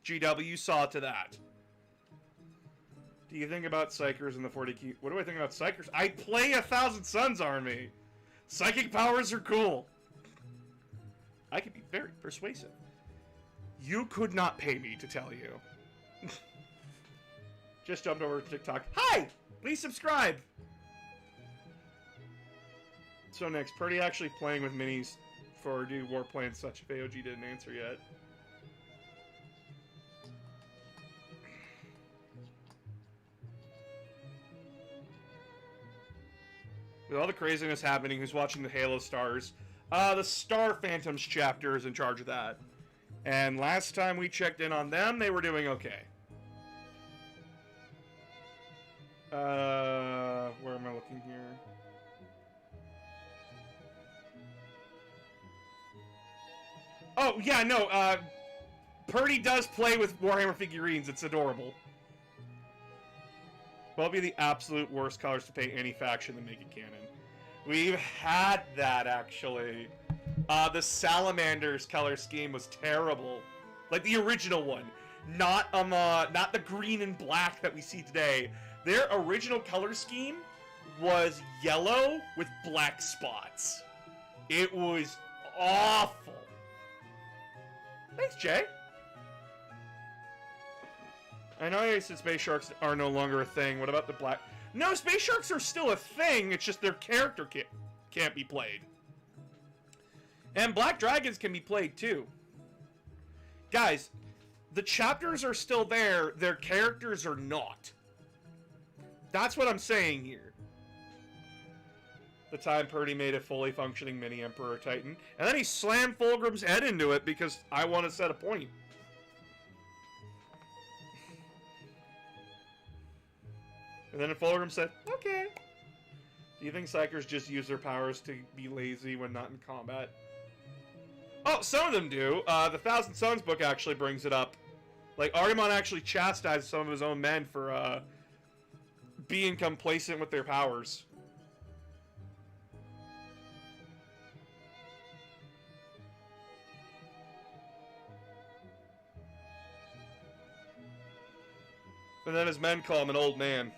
GW saw to that. Do you think about Psychers in the 40k? What do I think about Psychers? I play a Thousand Suns army. Psychic powers are cool. I can be very persuasive. You could not pay me to tell you. Just jumped over to TikTok. Hi! Please subscribe! So next, Purdy actually playing with minis for new war plans such if AOG didn't answer yet. with all the craziness happening, who's watching the Halo Stars? The Star Phantoms chapter is in charge of that. And last time we checked in on them, they were doing okay. Where am I looking here? Oh, yeah, no, Purdy does play with Warhammer figurines. It's adorable. What would be the absolute worst colors to paint any faction to make it canon? We've had that, actually. The Salamanders color scheme was terrible. Like the original one. Not the green and black that we see today. Their original color scheme was yellow with black spots. It was awful. Thanks, Jay. I know you said space sharks are no longer a thing. What about the black... No, space sharks are still a thing. It's just their character can't be played. And black dragons can be played, too. Guys, the chapters are still there. Their characters are not. That's what I'm saying here. The time Purdy made a fully functioning mini Emperor Titan. And then he slammed Fulgrim's head into it because I want to set a point. And then Fulgrim said, okay. Do you think Psychers just use their powers to be lazy when not in combat? Oh, some of them do. The Thousand Sons book actually brings it up. Like, Ahriman actually chastised some of his own men for being complacent with their powers. And then his men call him an old man.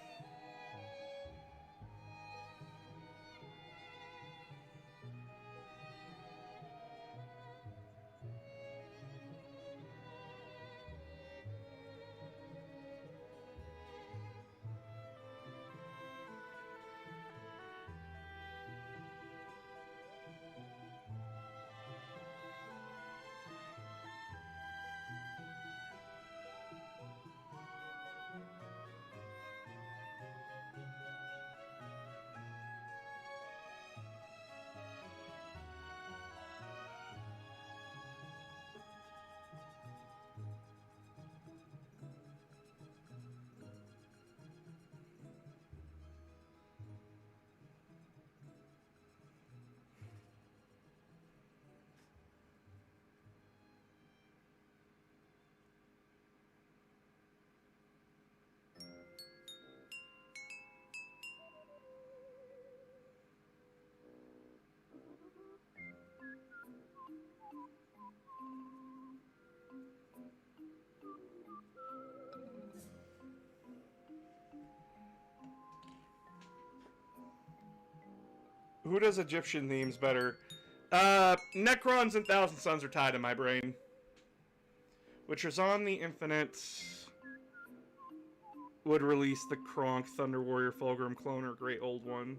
Who does Egyptian themes better? Necrons and Thousand Sons are tied in my brain. Which is on the Infinite would release the Kronk Thunder Warrior Fulgrim clone or Great Old One.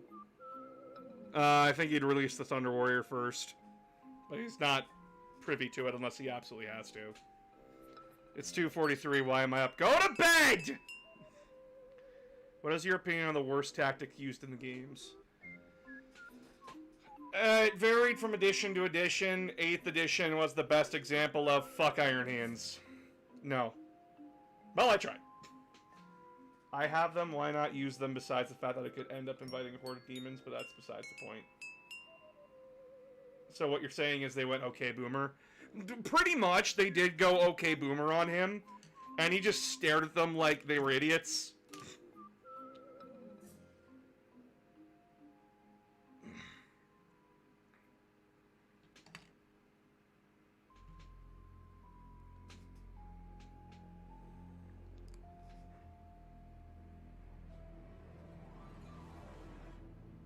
I think he'd release the Thunder Warrior first. But he's not privy to it unless he absolutely has to. It's 2:43, why am I up? Go to bed! What is your opinion on the worst tactic used in the games? It varied from edition to edition. 8th edition was the best example of fuck Iron Hands. No. Well, I tried. I have them, why not use them besides the fact that I could end up inviting a horde of demons, but that's besides the point. So what you're saying is they went okay boomer? Pretty much, they did go okay boomer on him, and he just stared at them like they were idiots.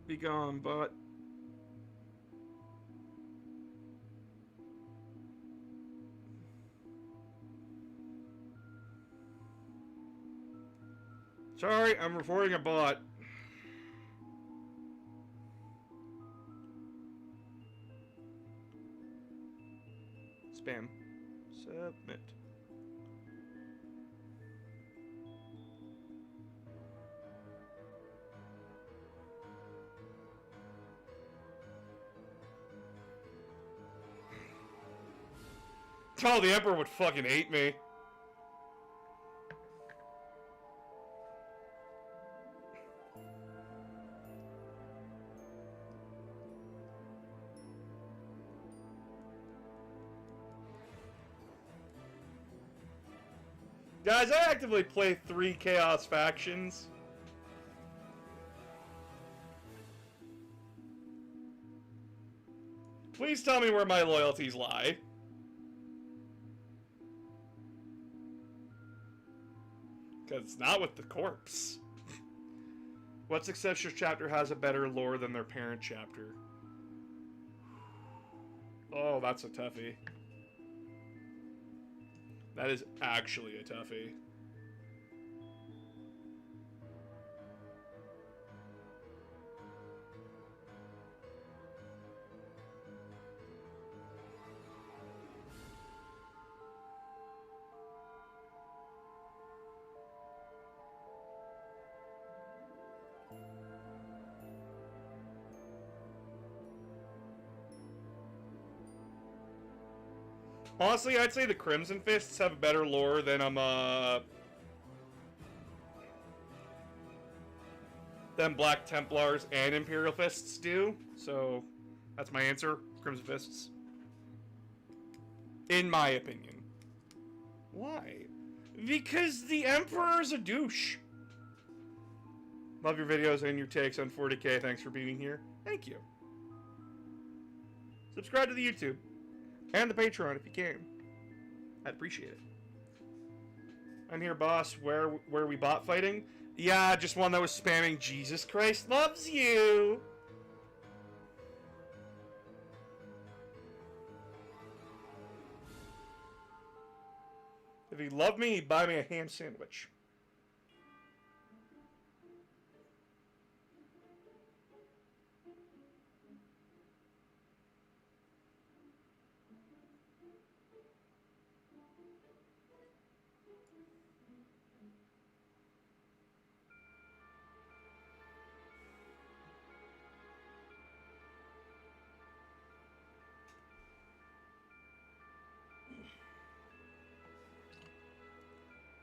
Be gone, but... Sorry, I'm reporting a bot. Spam. Submit. Oh, the Emperor would fucking hate me. Guys, I actively play 3 Chaos factions. Please tell me where my loyalties lie. Because it's not with the corpse. What successor chapter has a better lore than their parent chapter? Oh, that's a toughie. That is actually a toughie. Honestly, I'd say the Crimson Fists have a better lore than than Black Templars and Imperial Fists do. So, that's my answer. Crimson Fists. In my opinion. Why? Because the Emperor's a douche. Love your videos and your takes on 40k. Thanks for being here. Thank you. Subscribe to the YouTube. And the Patreon if you can. I'd appreciate it. I'm here, boss. Where we bot fighting? Yeah, just one that was spamming Jesus Christ loves you. If he loved me, he'd buy me a ham sandwich.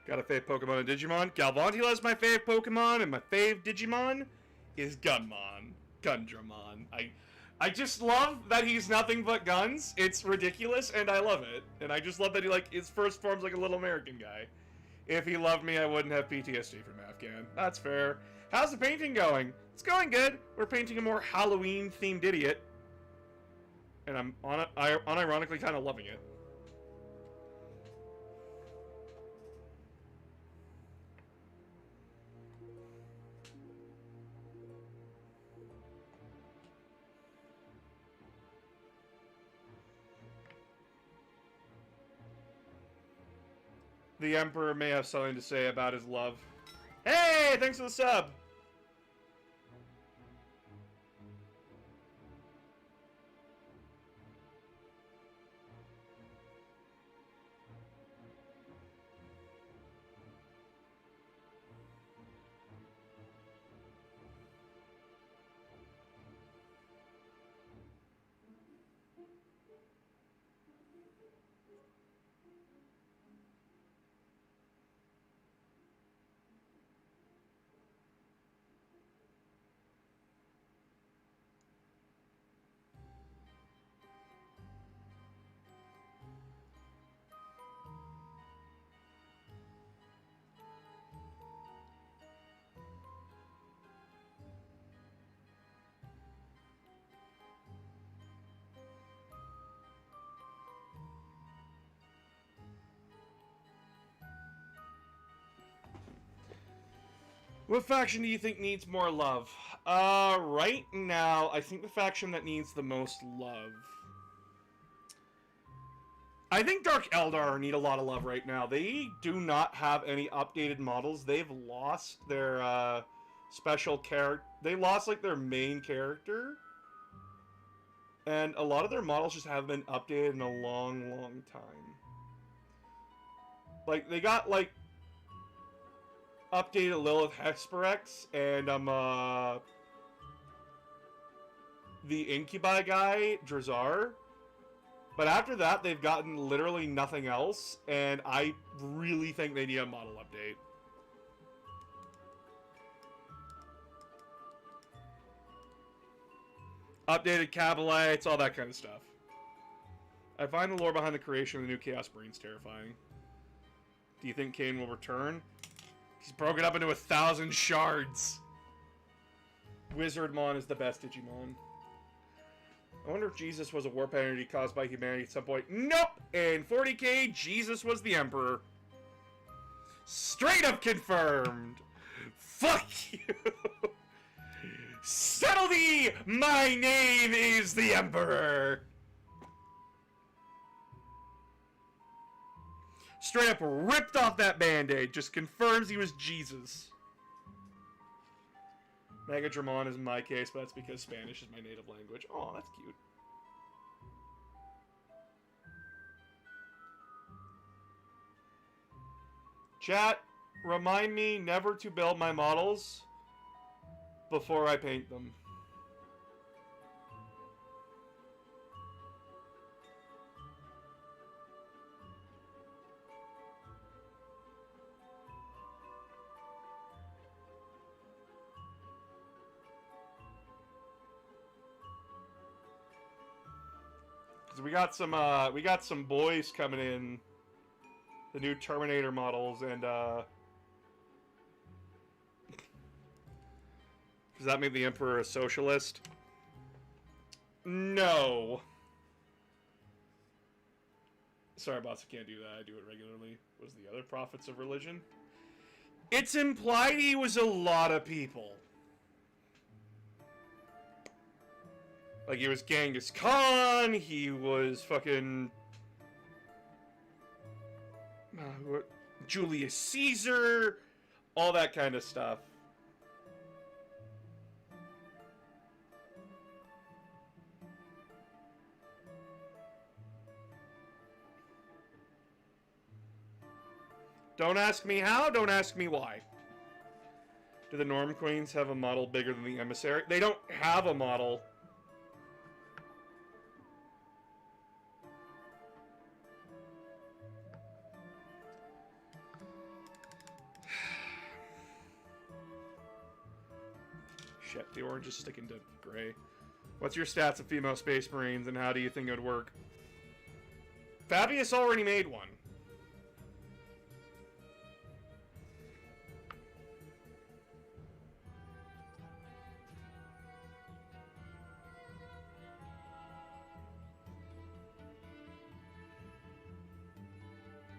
Got a fave Pokemon and Digimon. Galvantula is my fave Pokemon, and my fave Digimon is Gunmon. Gundramon. I just love that he's nothing but guns. It's ridiculous, and I love it. And I just love that he, like, his first form's like a little American guy. If he loved me, I wouldn't have PTSD from Afghan. That's fair. How's the painting going? It's going good. We're painting a more Halloween-themed idiot. And I'm unironically kind of loving it. The Emperor may have something to say about his love. Hey, thanks for the sub! What faction do you think needs more love? Right now, I think the faction that needs the most love... I think Dark Eldar need a lot of love right now. They do not have any updated models. They've lost their, special character... They lost, like, their main character. And a lot of their models just haven't been updated in a long, long time. Like, they got, like... updated Lilith Hesperex and the Incubi guy, Drazar. But after that, they've gotten literally nothing else, and I really think they need a model update. Updated Cabalites, all that kind of stuff. I find the lore behind the creation of the new Chaos Marines terrifying. Do you think Kane will return? He's broken up into 1,000 shards. Wizardmon is the best Digimon. I wonder if Jesus was a warp entity caused by humanity at some point. Nope! In 40k, Jesus was the Emperor. Straight up confirmed! Fuck you! Settle thee! My name is the Emperor! Straight up ripped off that band-aid. Just confirms he was Jesus. Megadramon is my case, but that's because Spanish is my native language. Oh, that's cute. Chat, remind me never to build my models before I paint them. We got some boys coming in, the new Terminator models, and does that make the Emperor a socialist? No. Sorry, boss, I can't do that. I do it regularly. What was the other prophets of religion? It's implied he was a lot of people. Like, he was Genghis Khan, he was fucking... Julius Caesar, all that kind of stuff. Don't ask me how, don't ask me why. Do the Norm Queens have a model bigger than the Emissary? They don't have a model. Shit, the orange is sticking to gray. What's your stats of female Space Marines, and how do you think it would work? Fabius already made one.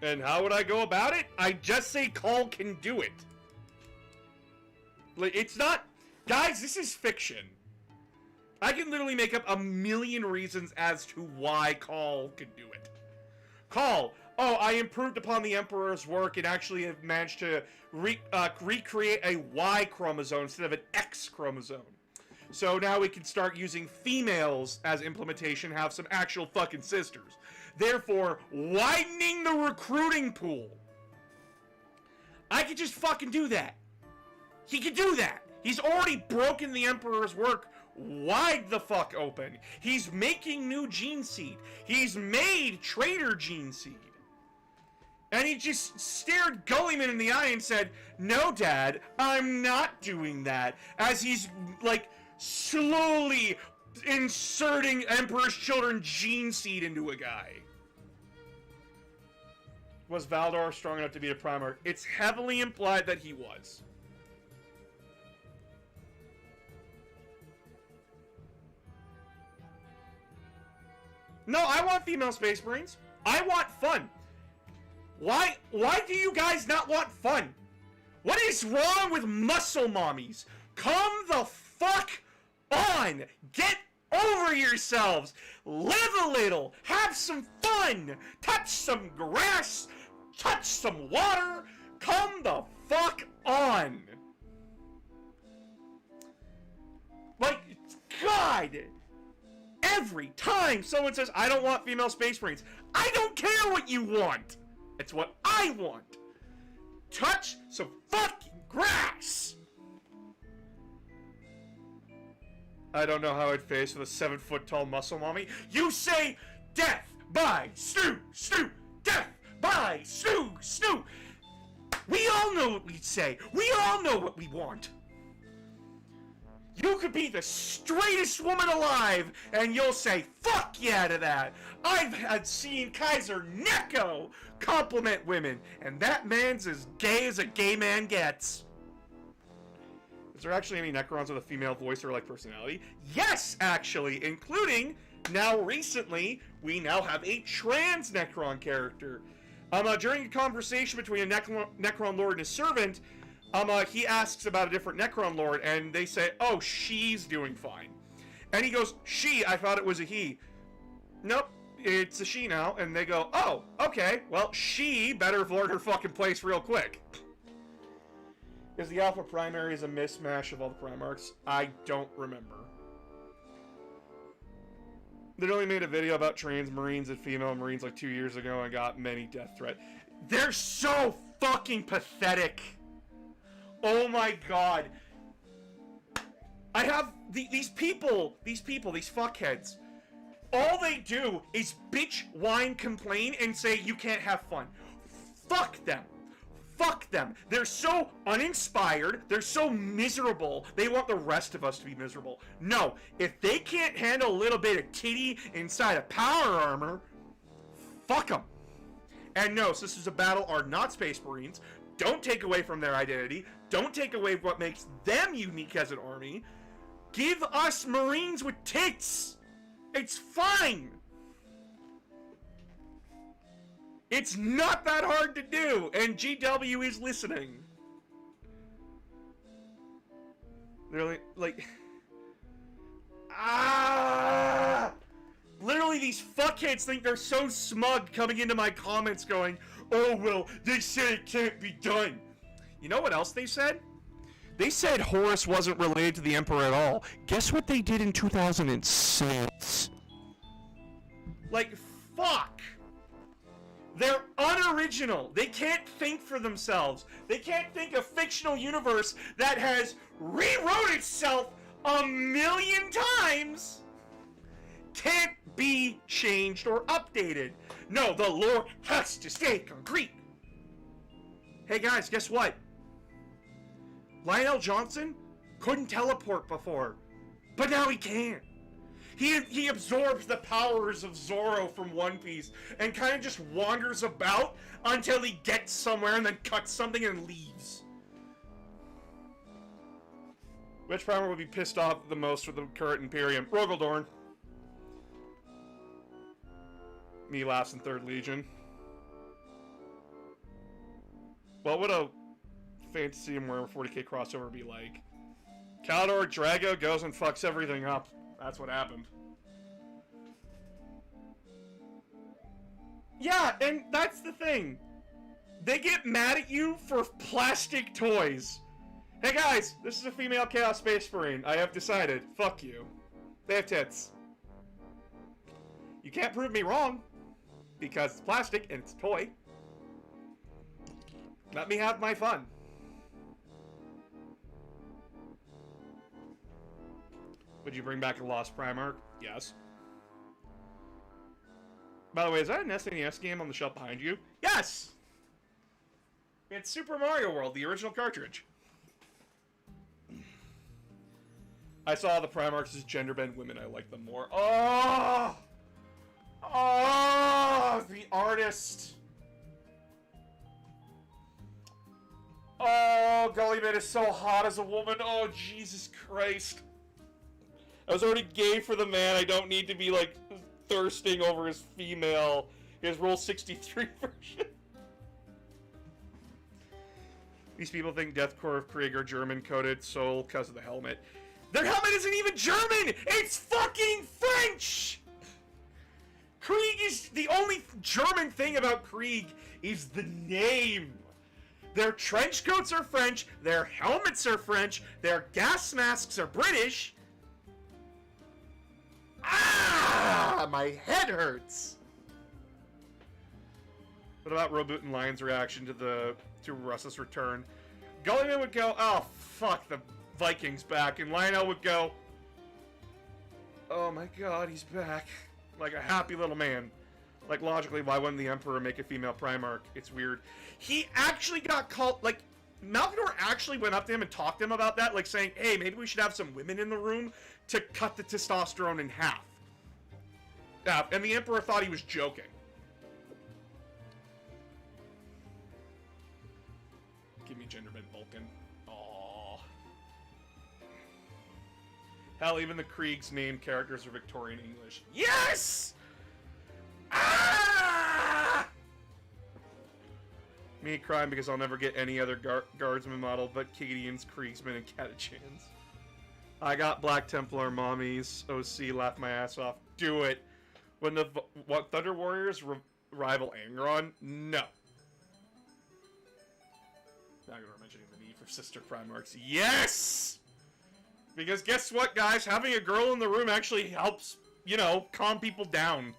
And how would I go about it? I just say Call can do it. Like, it's not... Guys, this is fiction. I can literally make up a million reasons as to why Call could do it. Call, oh, I improved upon the Emperor's work and actually have managed to recreate a Y chromosome instead of an X chromosome. So now we can start using females as implementation, have some actual fucking sisters. Therefore, widening the recruiting pool. I could just fucking do that. He could do that. He's already broken the Emperor's work wide the fuck open. He's making new gene seed. He's made traitor gene seed. And he just stared Gulliman in the eye and said, "No, Dad, I'm not doing that." As he's, like, slowly inserting Emperor's Children gene seed into a guy. Was Valdor strong enough to beat a Primarch? It's heavily implied that he was. No, I want female Space Marines. I want fun. Why do you guys not want fun? What is wrong with muscle mommies? Come the fuck on. Get over yourselves. Live a little. Have some fun. Touch some grass. Touch some water. Come the fuck on. Like, God. Every time someone says, I don't want female Space Marines, I don't care what you want. It's what I want. Touch some fucking grass. I don't know how I'd face with a 7-foot tall muscle mommy. You say death, by Stu, death by Stu. We all know what we'd say. We all know what we want. You could be the straightest woman alive, and you'll say, fuck yeah to that. I've had seen Kaiser Neko compliment women, and that man's as gay as a gay man gets. Is there actually any Necrons with a female voice or like personality? Yes, actually, including, now recently, we now have a trans Necron character. During a conversation between a Necron Lord and his servant, he asks about a different Necron Lord, and they say, oh, she's doing fine. And he goes, she, I thought it was a he. Nope, it's a she now. And they go, oh, okay, well, she better learn her fucking place real quick. Is the Alpha Primary a mismatch of all the Primarchs? I don't remember. Literally made a video about trans Marines and female Marines like 2 years ago and got many death threats. They're so fucking pathetic. Oh my god. I have these people, these fuckheads. All they do is bitch, whine, complain, and say you can't have fun. Fuck them. Fuck them. They're so uninspired. They're so miserable. They want the rest of us to be miserable. No, if they can't handle a little bit of titty inside of power armor, fuck them. And no, Sisters of Battle are not Space Marines. Don't take away from their identity. Don't take away what makes them unique as an army. Give us Marines with tits. It's fine. It's not that hard to do, and GW is listening. Literally, like... Literally, these fuckheads think they're so smug coming into my comments going, oh, well, they said it can't be done. You know what else they said? They said Horus wasn't related to the Emperor at all. Guess what they did in 2006? Like, fuck. They're unoriginal. They can't think for themselves. They can't think a fictional universe that has rewrote itself a million times can't be changed or updated. No, the lore has to stay concrete. Hey guys, guess what? Lionel Johnson couldn't teleport before, but now he can. He absorbs the powers of Zorro from One Piece and kind of just wanders about until he gets somewhere and then cuts something and leaves. Which Primer would be pissed off the most with the current Imperium? Rogaldorn. Me last in 3rd Legion. What would a Fantasy and Warhammer 40k crossover be like? Caldor Drago goes and fucks everything up. That's what happened. Yeah, and that's the thing. They get mad at you for plastic toys. Hey guys, this is a female Chaos Space Marine. I have decided. Fuck you. They have tits. You can't prove me wrong. Because it's plastic and it's a toy. Let me have my fun. Would you bring back a Lost Primarch? Yes. By the way, is that an SNES game on the shelf behind you? Yes! It's Super Mario World, the original cartridge. I saw the Primarchs as gender bend women. I like them more. Oh! Oh! The artist! Oh, Gullyman is so hot as a woman. Oh, Jesus Christ. I was already gay for the man. I don't need to be, like, thirsting over his female, his Rule 63 version. These people think Deathcore of Krieg are German-coded soul because of the helmet. Their helmet isn't even German! It's fucking French! Krieg is... The only German thing about Krieg is the name. Their trench coats are French, their helmets are French, their gas masks are British. Ah! My head hurts! What about Roboot and Lion's reaction to Russ's return? Gullyman would go, oh fuck, the Vikings back, and Lionel would go, oh my god, he's back. Like a happy little man. Like, logically, why wouldn't the Emperor make a female Primarch? It's weird. He actually got called, like, Malkador actually went up to him and talked to him about that, like saying, hey, maybe we should have some women in the room to cut the testosterone in half. Yeah, and the Emperor thought he was joking. Give me genderbent Vulcan. Aww. Hell, even the Krieg's named characters are Victorian English. Yes! Ah! Me crying because I'll never get any other guardsman model but Cadians, Kriegsmen, and Catachans. I got Black Templar mommies. OC, laugh my ass off. Do it. When the Thunder Warriors rival Angron? No. Now we're mentioning the need for sister Primarchs. Yes! Because guess what, guys? Having a girl in the room actually helps, you know, calm people down.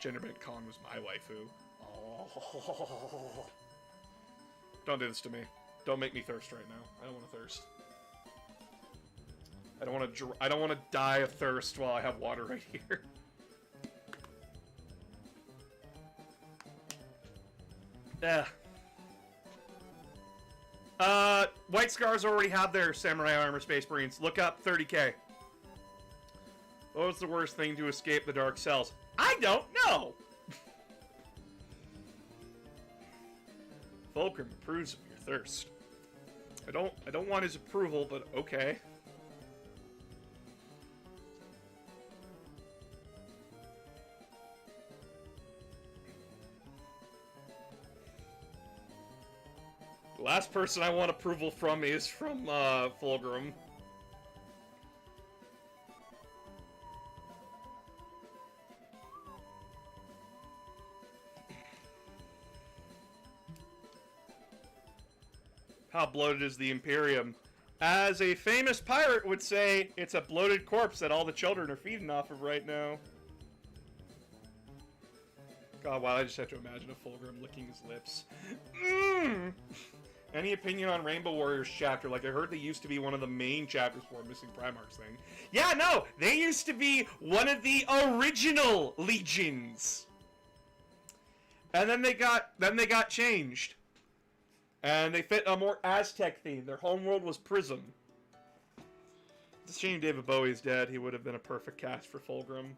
Genderbent Khan was my waifu. Oh. Don't do this to me. Don't make me thirst right now. I don't want to thirst. I don't want to die of thirst while I have water right here. Yeah. White Scars already have their Samurai Armor Space Marines. Look up 30k. What was the worst thing to escape the Dark Cells? I don't know! Fulcrum approves of your thirst. I don't want his approval, but okay. The last person I want approval from is from Fulgrim. How bloated is the Imperium? As a famous pirate would say, it's a bloated corpse that all the children are feeding off of right now. God, wow, I just have to imagine a Fulgrim licking his lips. Any opinion on Rainbow Warriors chapter? Like, I heard they used to be one of the main chapters for Missing Primarchs thing. Yeah, no! They used to be one of the original legions! And then they got changed. And they fit a more Aztec theme. Their homeworld was Prism. It's a shame David Bowie's dead. He would have been a perfect cast for Fulgrim.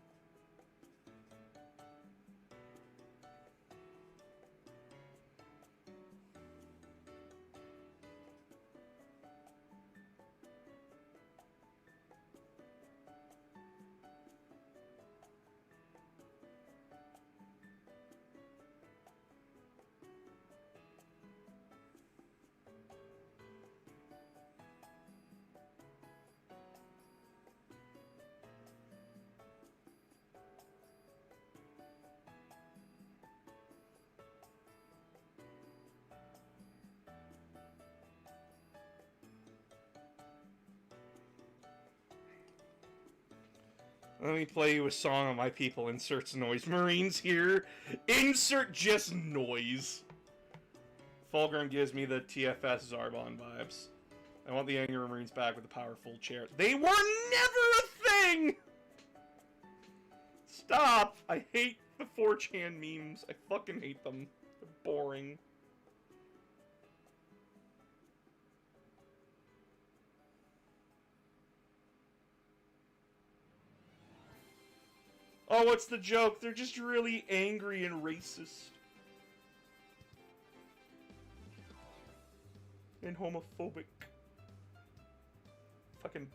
Let me play you a song on my people. Inserts noise. Marines here. Insert just noise. Fulgrim gives me the TFS Zarbon vibes. I want the Angry Marines back with the powerful chair. They were never a thing! Stop! I hate the 4chan memes. I fucking hate them. They're boring. Oh, what's the joke? They're just really angry and racist. And homophobic. Fucking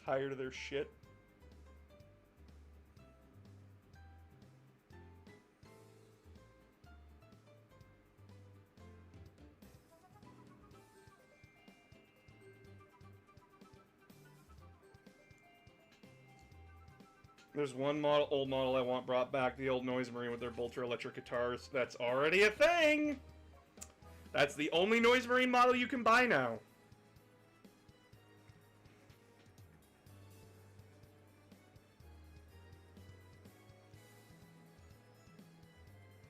tired of their shit. There's one old model I want brought back, the old Noise Marine with their Bolter electric guitars. That's already a thing! That's the only Noise Marine model you can buy now.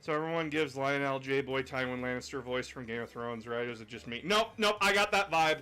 So everyone gives Lionel J-Boy Tywin Lannister voice from Game of Thrones, right? Or is it just me? Nope, nope, I got that vibe.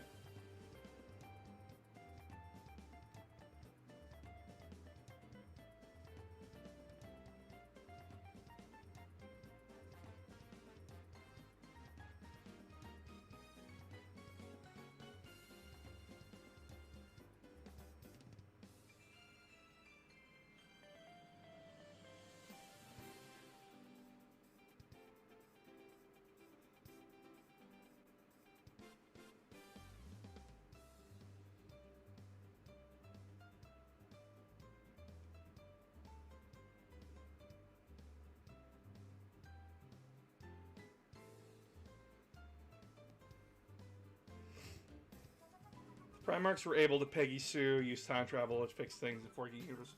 Primarchs were able to Peggy Sue, use time travel to fix things before he was.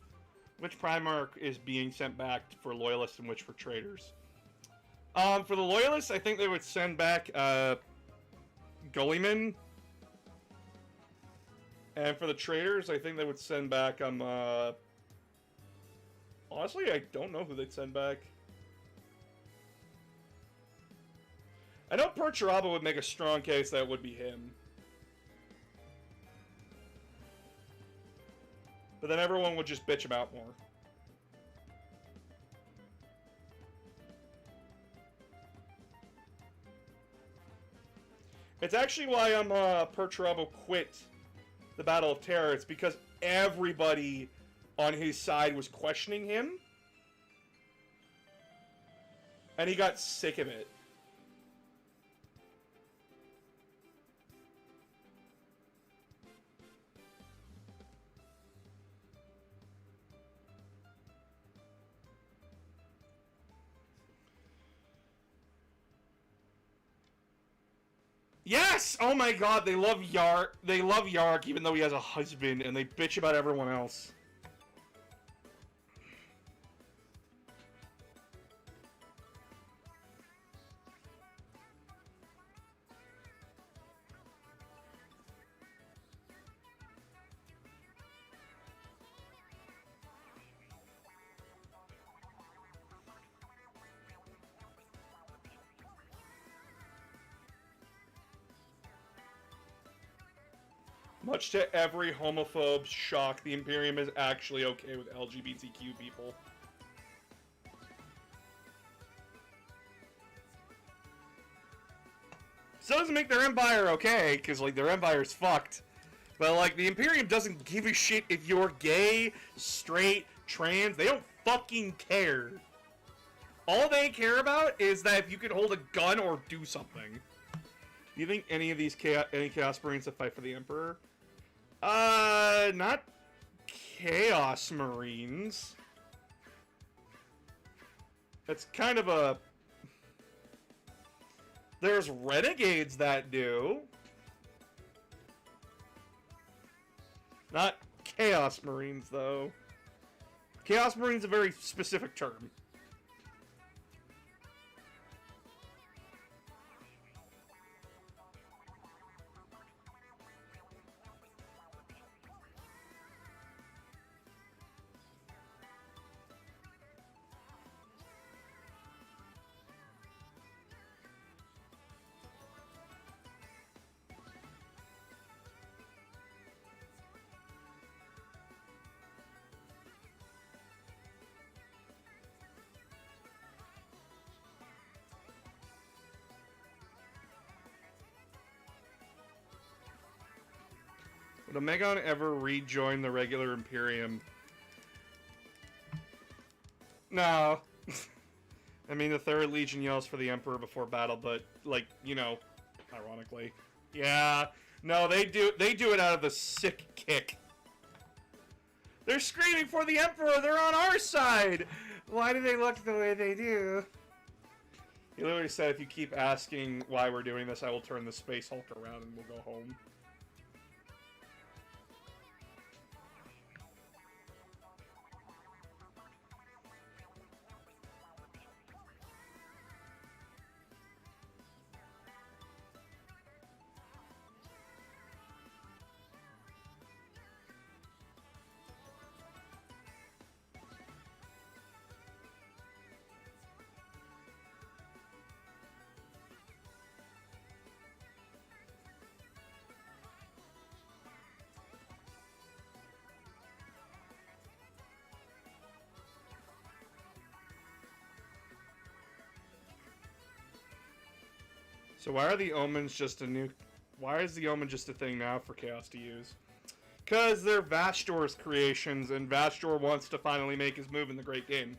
Which Primarch is being sent back for Loyalists and which for traitors? For the Loyalists, I think they would send back Gullyman. And for the traitors, I think they would send back honestly, I don't know who they'd send back. I know Perturabo would make a strong case that it would be him. But then everyone would just bitch him out more. It's actually why Perturabo quit the Battle of Terror. It's because everybody on his side was questioning him. And he got sick of it. Yes! Oh my god, they love Yark. They love Yark even though he has a husband, and they bitch about everyone else. Much to every homophobe's shock, the Imperium is actually okay with LGBTQ people. So it doesn't make their empire okay, because, like, their empire's fucked. But, like, the Imperium doesn't give a shit if you're gay, straight, trans. They don't fucking care. All they care about is that if you can hold a gun or do something. Do you think any of these Chaos Marines that fight for the Emperor? Not Chaos Marines. It's kind of a... There's Renegades that do. Not Chaos Marines, though. Chaos Marines is a very specific term. Would Omegon ever rejoin the regular Imperium? No. I mean, the Third Legion yells for the Emperor before battle, but, like, you know, ironically. Yeah. No, they do it out of the sick kick. They're screaming for the Emperor! They're on our side! Why do they look the way they do? He literally said, if you keep asking why we're doing this, I will turn the Space Hulk around and we'll go home. So why are the Omens just a new... Why is the Omen just a thing now for Chaos to use? Because they're Vastor's creations, and Vastor wants to finally make his move in the Great Game.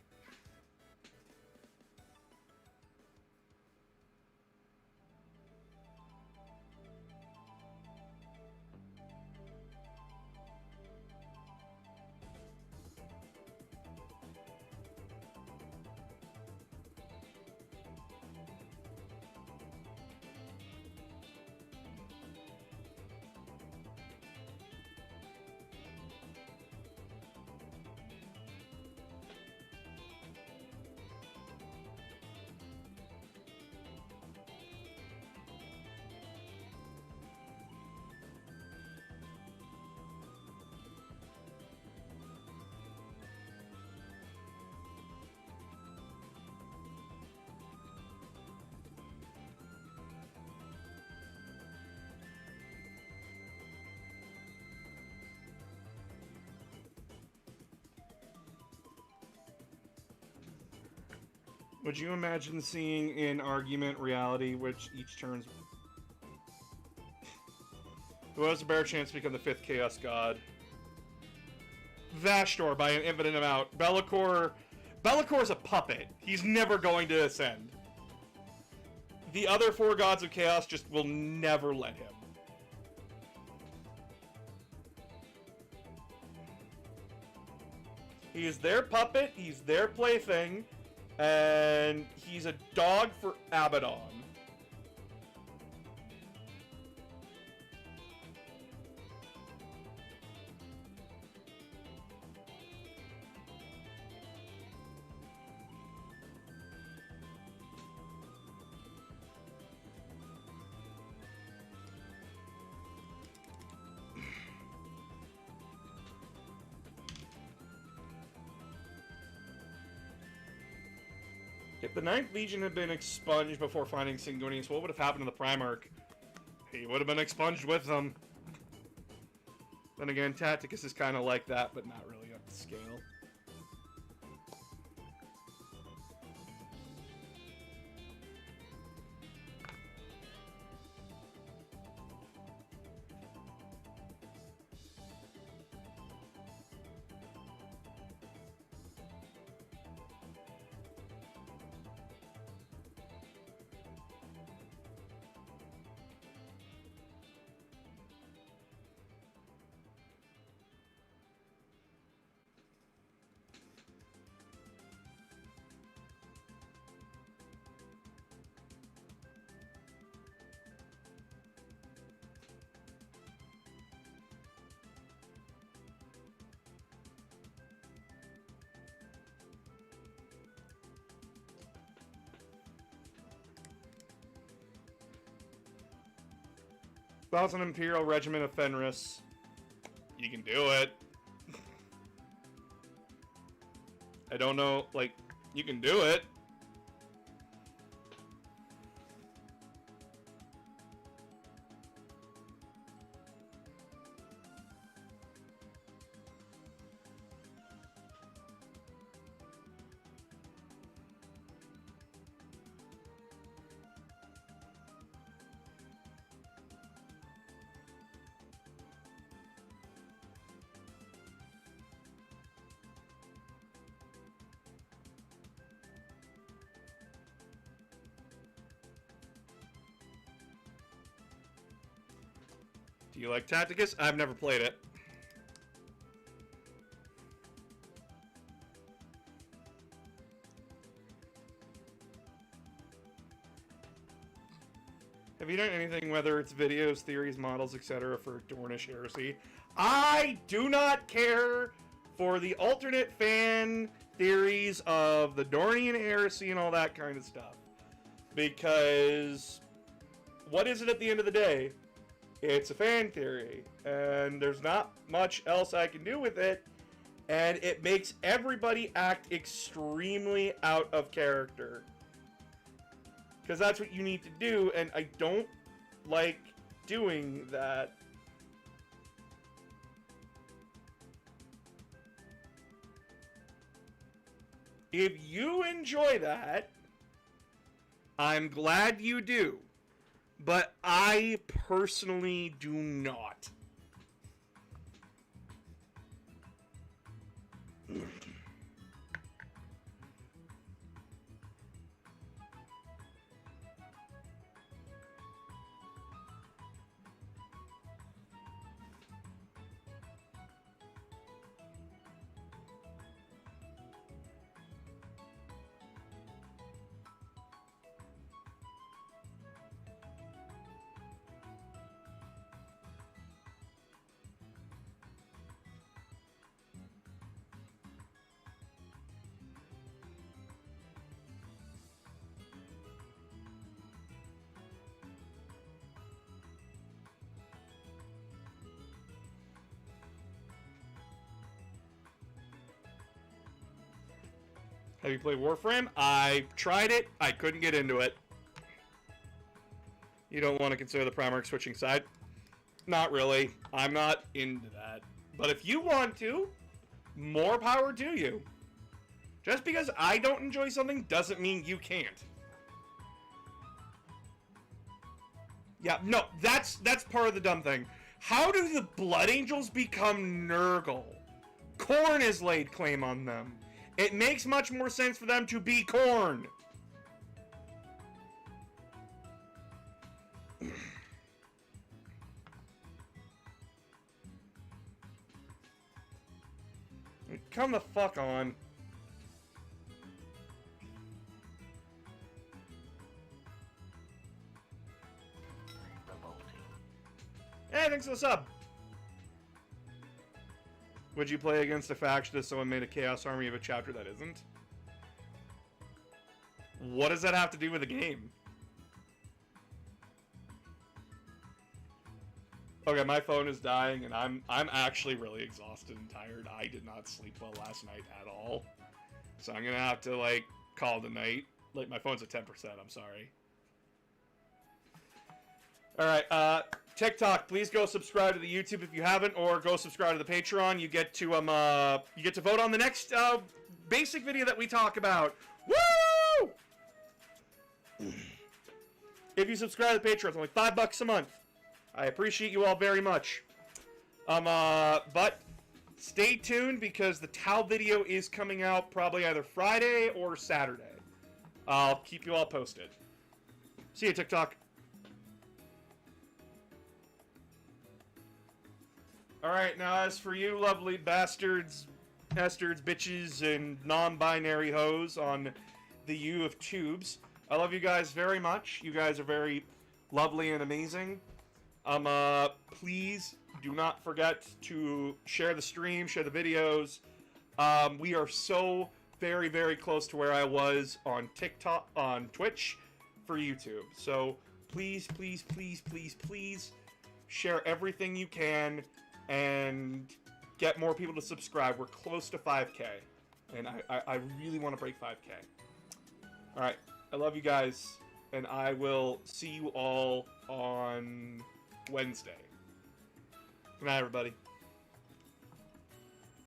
Would you imagine seeing in Argument reality which each turn's... Who has a better chance to become the 5th Chaos God? Vashtor by an infinite amount. Bellacor's a puppet. He's never going to ascend. The other 4 Gods of Chaos just will never let him. He is their puppet, he's their plaything, and he's a dog for Abaddon. If the Ninth Legion had been expunged before finding Singonius, what would have happened to the Primarch? He would have been expunged with them. Then again, Tacticus is kind of like that, but not really up to scale. Thousand Imperial Regiment of Fenris. You can do it. I don't know, like, you can do it. Do you like Tacticus? I've never played it. Have you done anything, whether it's videos, theories, models, etc., for Dornish heresy? I do not care for the alternate fan theories of the Dornian heresy and all that kind of stuff. Because what is it at the end of the day? It's a fan theory, and there's not much else I can do with it, and it makes everybody act extremely out of character. Because that's what you need to do, and I don't like doing that. If you enjoy that, I'm glad you do. But I personally do not. Have you played Warframe? I tried it. I couldn't get into it. You don't want to consider the Primarch switching side? Not really. I'm not into that. But if you want to, more power to you. Just because I don't enjoy something doesn't mean you can't. Yeah, no, that's part of the dumb thing. How do the Blood Angels become Nurgle? Khorne has laid claim on them. It makes much more sense for them to be Khorne. Come the fuck on. Hey, thanks for the sub. Would you play against a faction if someone made a Chaos Army of a chapter that isn't? What does that have to do with the game? Okay, my phone is dying, and I'm actually really exhausted and tired. I did not sleep well last night at all. So I'm gonna have to, like, call it a night. Like, my phone's at 10%, I'm sorry. Alright, TikTok, please go subscribe to the YouTube if you haven't, or go subscribe to the Patreon. You get to vote on the next, basic video that we talk about. Woo! If you subscribe to the Patreon, it's only $5 a month. I appreciate you all very much. But stay tuned because the Tau video is coming out probably either Friday or Saturday. I'll keep you all posted. See you, TikTok. Alright, now as for you lovely bastards, bitches, and non-binary hoes on the U of Tubes, I love you guys very much. You guys are very lovely and amazing. Please do not forget to share the stream, share the videos. We are so very, very close to where I was on TikTok, on Twitch, for YouTube. So please, please, please, please, please share everything you can and get more people to subscribe. We're close to 5K, and I really want to break 5K. Alright, I love you guys, and I will see you all on Wednesday. Good night, everybody.